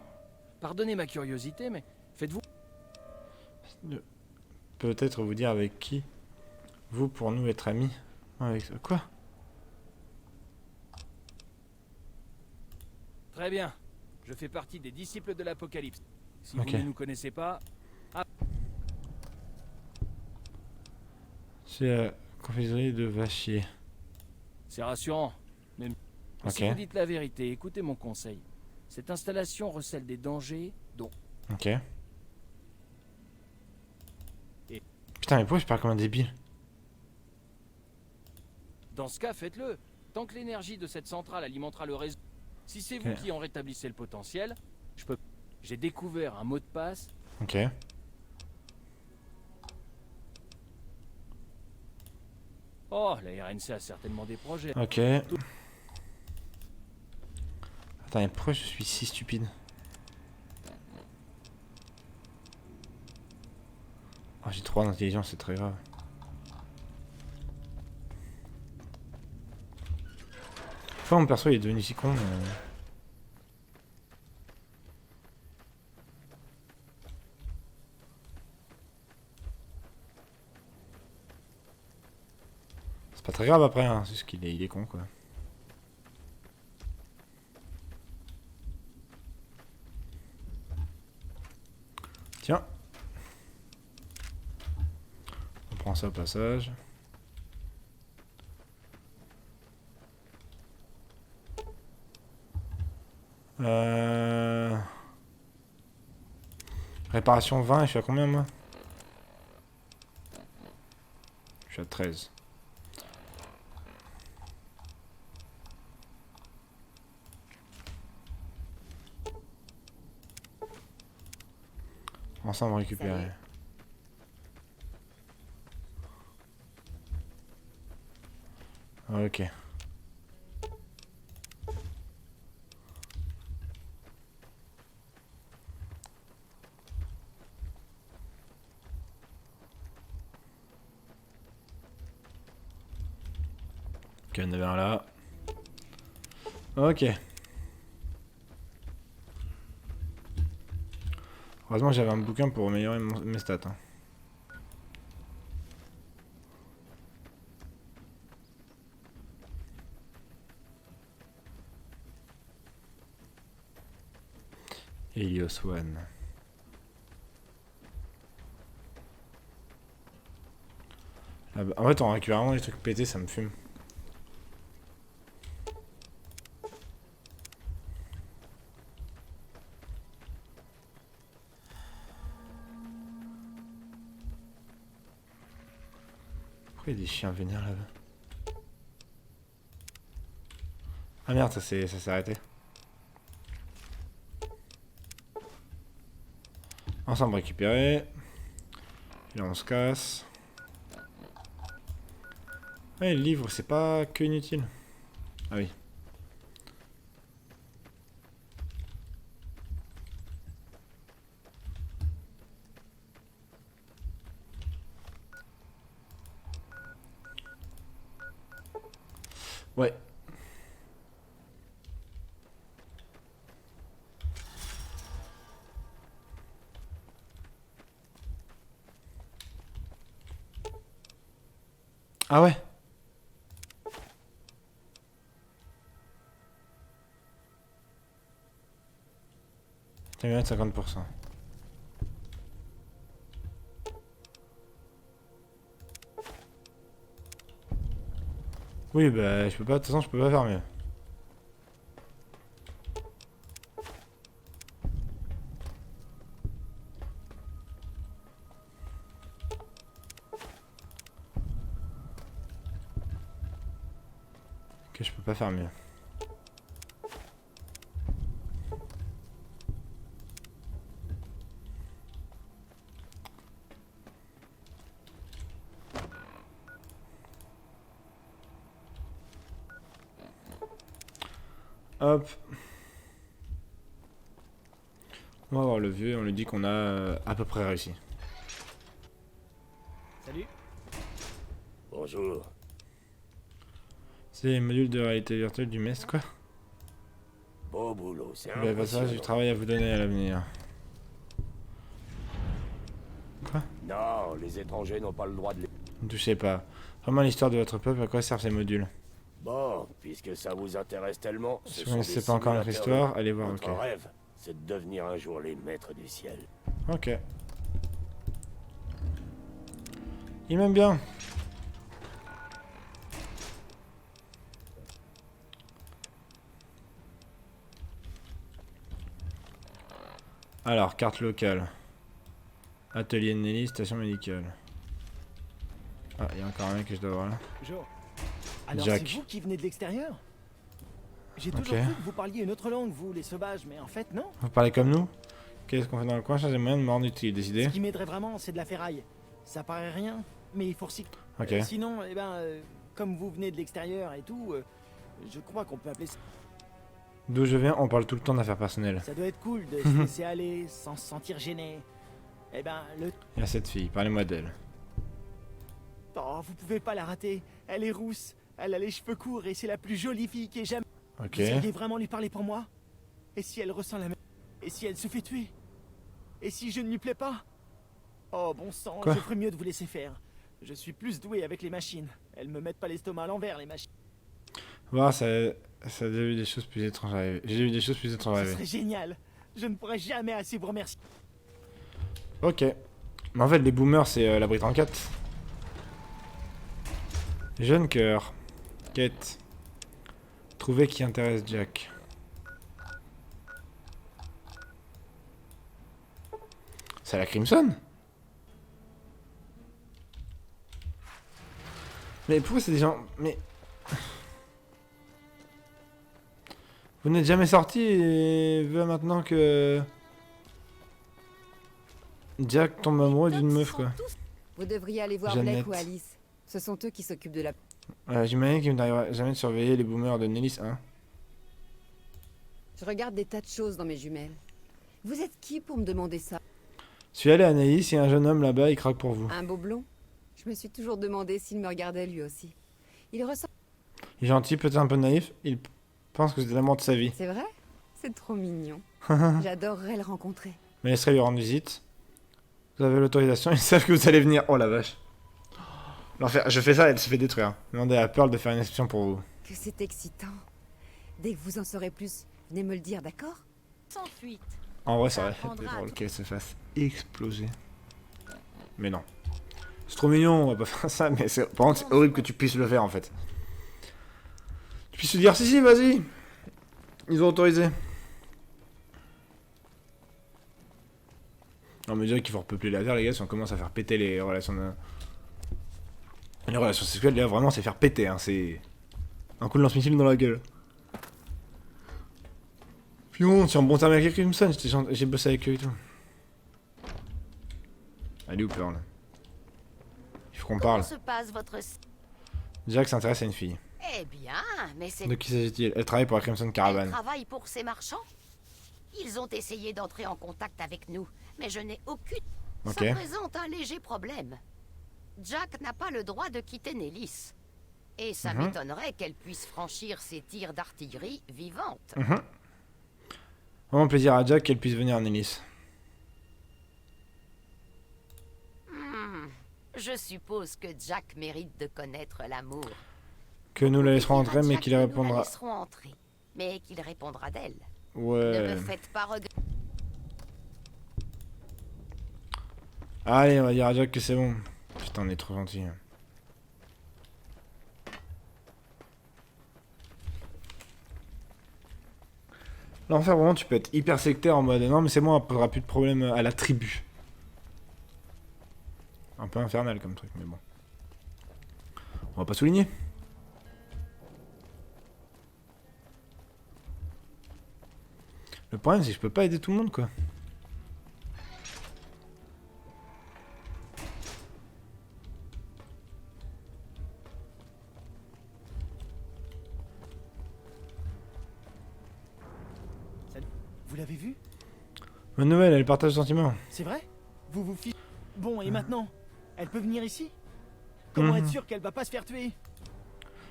Pardonnez ma curiosité, mais faites-vous... Peut-être vous dire avec qui vous pour nous être amis. Avec quoi? Très bien. Je fais partie des disciples de l'Apocalypse. Si Ok. vous ne nous connaissez pas... Ah, C'est la confiserie de Vachier. c'est rassurant. Mais Ok. si vous dites la vérité, écoutez mon conseil. Cette installation recèle des dangers dont... Ok. Et Putain, mais pourquoi je parle comme un débile? dans ce cas, faites-le. Tant que l'énergie de cette centrale alimentera le réseau... Si c'est vous Ok. qui en rétablissez le potentiel, je peux... J'ai découvert un mot de passe. Ok. Oh, la RNC a certainement des projets. Ok. Attends, mais pourquoi je suis si stupide? Oh, j'ai 3 d'intelligence, c'est très grave. Enfin, mon perso il est devenu si con. C'est pas très grave après, hein. C'est juste il est con quoi. Tiens. On prend ça au passage. Réparation 20, et je suis à combien moi? Je suis à 13. Ensemble récupérer. Ok. Ok, on avait un là. Ok. Heureusement j'avais un bouquin pour améliorer mes stats. Hein. Helios One. Ah bah, en fait on récupère vraiment des trucs pétés, ça me fume. Pourquoi il y a des chiens vénères là-bas? Ah merde, ça s'est arrêté. Ensemble récupéré. Et là on se casse. Ouais, le livre c'est pas que inutile. Ah oui. Ouais. Ah ouais. T'as bien 50%. Oui, bah, je peux pas, de toute façon, je peux pas faire mieux. Ok, je peux pas faire mieux. Hop. On va voir le vieux et on lui dit qu'on a à peu près réussi. Salut. Bonjour. C'est les modules de réalité virtuelle du MES, quoi. Beau boulot, c'est Bah, passage du travail à vous donner à l'avenir. Quoi? Non, les étrangers n'ont pas le droit de les... Ne touchez pas. Vraiment l'histoire de votre peuple, à quoi servent ces modules? Bon, puisque ça vous intéresse tellement... Si vous ne connaissez pas encore notre histoire, allez voir, ok. Notre rêve, c'est de devenir un jour les maîtres du ciel. Ok. Il m'aime bien. Alors, carte locale. Atelier de Nelly, station médicale. Ah, il y a encore un mec que je dois voir là. Bonjour. Alors Jack. c'est vous qui venez de l'extérieur? J'ai toujours cru que vous parliez une autre langue, vous, les sauvages, mais en fait, non. Vous parlez comme nous? Qu'est-ce qu'on fait dans le coin? Changer moyen de me rendre utile, décidé. Ce qui m'aiderait vraiment, c'est de la ferraille. Ça paraît rien, mais il faut recycler. Ok. Sinon, eh ben, comme vous venez de l'extérieur et tout, je crois qu'on peut appeler ça... D'où je viens, on parle tout le temps d'affaires personnelles. Ça doit être cool de se laisser aller sans se sentir gêné. Eh ben, le... Il y a cette fille, parlez-moi d'elle. Oh, vous pouvez pas la rater. Elle est rousse, elle a les cheveux courts et c'est la plus jolie fille qui ait jamais... Ok. Vous alliez vraiment lui parler pour moi? Et si elle ressent la même... Et si elle se fait tuer? Et si je ne lui plais pas? Oh bon sang, Quoi? je ferais mieux de vous laisser faire. Je suis plus doué avec les machines. Elles me mettent pas l'estomac à l'envers, les machines. Voilà, ça a déjà vu des choses plus étranges arriver. J'ai vu des choses plus étranges Ce arriver. serait génial. Je ne pourrais jamais assez vous remercier. Ok. Mais en fait, les boomers, c'est l'abri 34. Jeune cœur. Quête. Trouver qui intéresse Jack. C'est la Crimson? Mais pourquoi c'est des gens... Mais... Vous n'êtes jamais sorti et veut maintenant que... Jack tombe amoureux d'une meuf, quoi. Vous devriez aller voir Jeannette. Blake ou Alice. Ce sont eux qui s'occupent de la... J'imagine qu'il n'arrivera jamais de surveiller les boomers de Nellis, hein. Je regarde des tas de choses dans mes jumelles. Vous êtes qui pour me demander ça? Je suis allé à Nellis, il y a un jeune homme là-bas, il craque pour vous. Un beau blond? Je me suis toujours demandé s'il me regardait lui aussi. Il ressemble... Il est gentil, peut-être un peu naïf, il pense que c'est l'amour de sa vie. C'est vrai? C'est trop mignon. J'adorerais le rencontrer. Mais laisserai lui rendre visite. Vous avez l'autorisation, ils savent que vous allez venir. Oh la vache. L'enfer, je fais ça, elle se fait détruire. Demandez à Pearl de faire une exception pour vous. Que c'est excitant. Dès que vous en saurez plus, venez me le dire, d'accord? Sans fuite. En vrai, ça aurait été drôle qu'elle se fasse exploser. Mais non. C'est trop mignon, on va pas faire ça, mais c'est... Par contre, c'est horrible que tu puisses le faire, en fait. Tu puisses se dire, si, vas-y. Ils ont autorisé. Non, mais déjà qu'il faut repeupler la Terre, les gars, si on commence à faire péter les relations... Les relations sexuelles, là, vraiment, c'est faire péter, hein, c'est... Un coup de lance-missile dans la gueule. Puis bon, si on bon terme avec les Crimson, j'ai bossé avec eux et tout. Allez, où Pearl? Il faut qu'on parle. Comment se passe votre... Jack s'intéresse à une fille. Eh bien, mais c'est... De qui s'agit-il? Elle travaille pour la Crimson Caravan. Elle travaille pour ces marchands. Ils ont essayé d'entrer en contact avec nous, mais je n'ai aucune... Ok. Ça présente un léger problème. Jack n'a pas le droit de quitter Nellis. Et ça m'étonnerait qu'elle puisse franchir ses tirs d'artillerie vivante. Vraiment plaisir à Jack qu'elle puisse venir à Nellis. Je suppose que Jack mérite de connaître l'amour. Que nous la laisserons entrer, mais Jack qu'il que répondra... Nous la laisserons entrer, mais qu'il répondra d'elle. Ouais. Ne me faites pas regretter. Allez, on va dire à Jack que c'est bon. Putain, on est trop gentil. L'enfer, vraiment, tu peux être hyper sectaire en mode non, mais c'est bon, on posera plus de problème à la tribu. Un peu infernal comme truc, mais bon. On va pas souligner. Le problème, c'est que je peux pas aider tout le monde, quoi. Vous l'avez vu? Bonne nouvelle, elle partage le sentiment. C'est vrai? Vous vous fiez... Bon, et maintenant? Elle peut venir ici? Comment être sûr qu'elle va pas se faire tuer?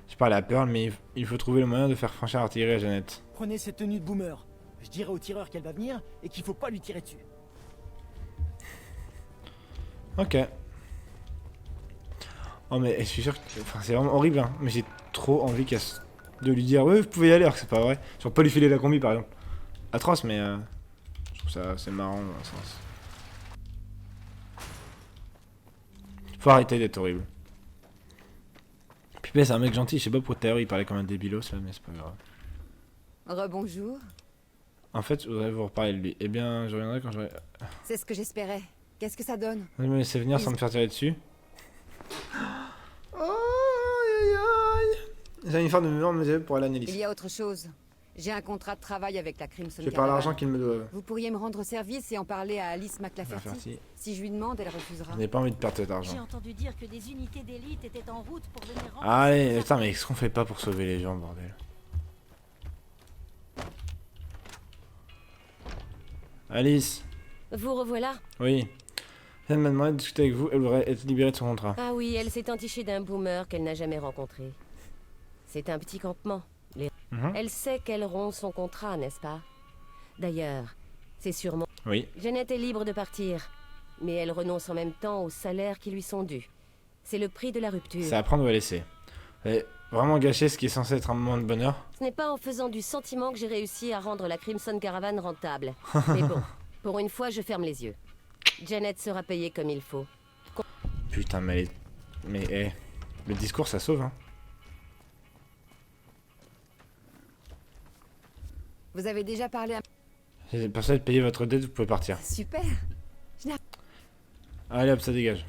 Je parle à Pearl, mais il faut trouver le moyen de faire franchir l'artillerie à Jeannette. Prenez cette tenue de boomer. Je dirai au tireur qu'elle va venir et qu'il faut pas lui tirer dessus. Ok. Oh mais je suis sûr que... Enfin, c'est vraiment horrible, hein. Mais j'ai trop envie de lui dire ouais, vous pouvez y aller, alors que c'est pas vrai. Genre pas lui filer la combi, par exemple. Atroce, mais... Je trouve ça assez marrant, dans un sens. Faut arrêter d'être horrible. Puis c'est un mec gentil, je sais pas pourquoi tout à l'heure il parlait comme un débilos là, mais c'est pas grave. Rebonjour. En fait, je voudrais vous reparler de lui. Eh bien, je reviendrai quand j'aurai... C'est ce que j'espérais. Qu'est-ce que ça donne? Vous me laissez venir sans me faire tirer dessus. J'ai une forme de mémoire de pour aller à Nellis. Il y a autre chose. J'ai un contrat de travail avec la Crimson J'ai pas Caravan. l'argent qu'ils me doivent. Vous pourriez me rendre service et en parler à Alice McLafferty. Si je lui demande, elle refusera. Je n'ai pas envie de perdre cet J'ai argent. entendu dire que des unités d'élite étaient en route pour venir rendre... Allez, putain, mais qu'est-ce qu'on fait pas pour sauver les gens, bordel? Alice. Vous revoilà? Oui. Elle m'a demandé de discuter avec vous, elle voudrait être libérée de son contrat. Ah oui, elle s'est entichée d'un boomer qu'elle n'a jamais rencontré. C'est un petit campement. Elle sait qu'elle rompt son contrat, n'est-ce pas? D'ailleurs, c'est sûrement... Oui. Janet est libre de partir, mais elle renonce en même temps aux salaires qui lui sont dus. C'est le prix de la rupture. C'est à prendre ou à laisser. Et vraiment gâcher ce qui est censé être un moment de bonheur. Ce n'est pas en faisant du sentiment que j'ai réussi à rendre la Crimson Caravan rentable. Mais bon, pour une fois, je ferme les yeux. Janet sera payée comme il faut. Putain, mais... le discours, ça sauve, hein. Vous avez déjà parlé à... Pour ça, de payer votre dette, vous pouvez partir. Super. Allez hop, ça dégage.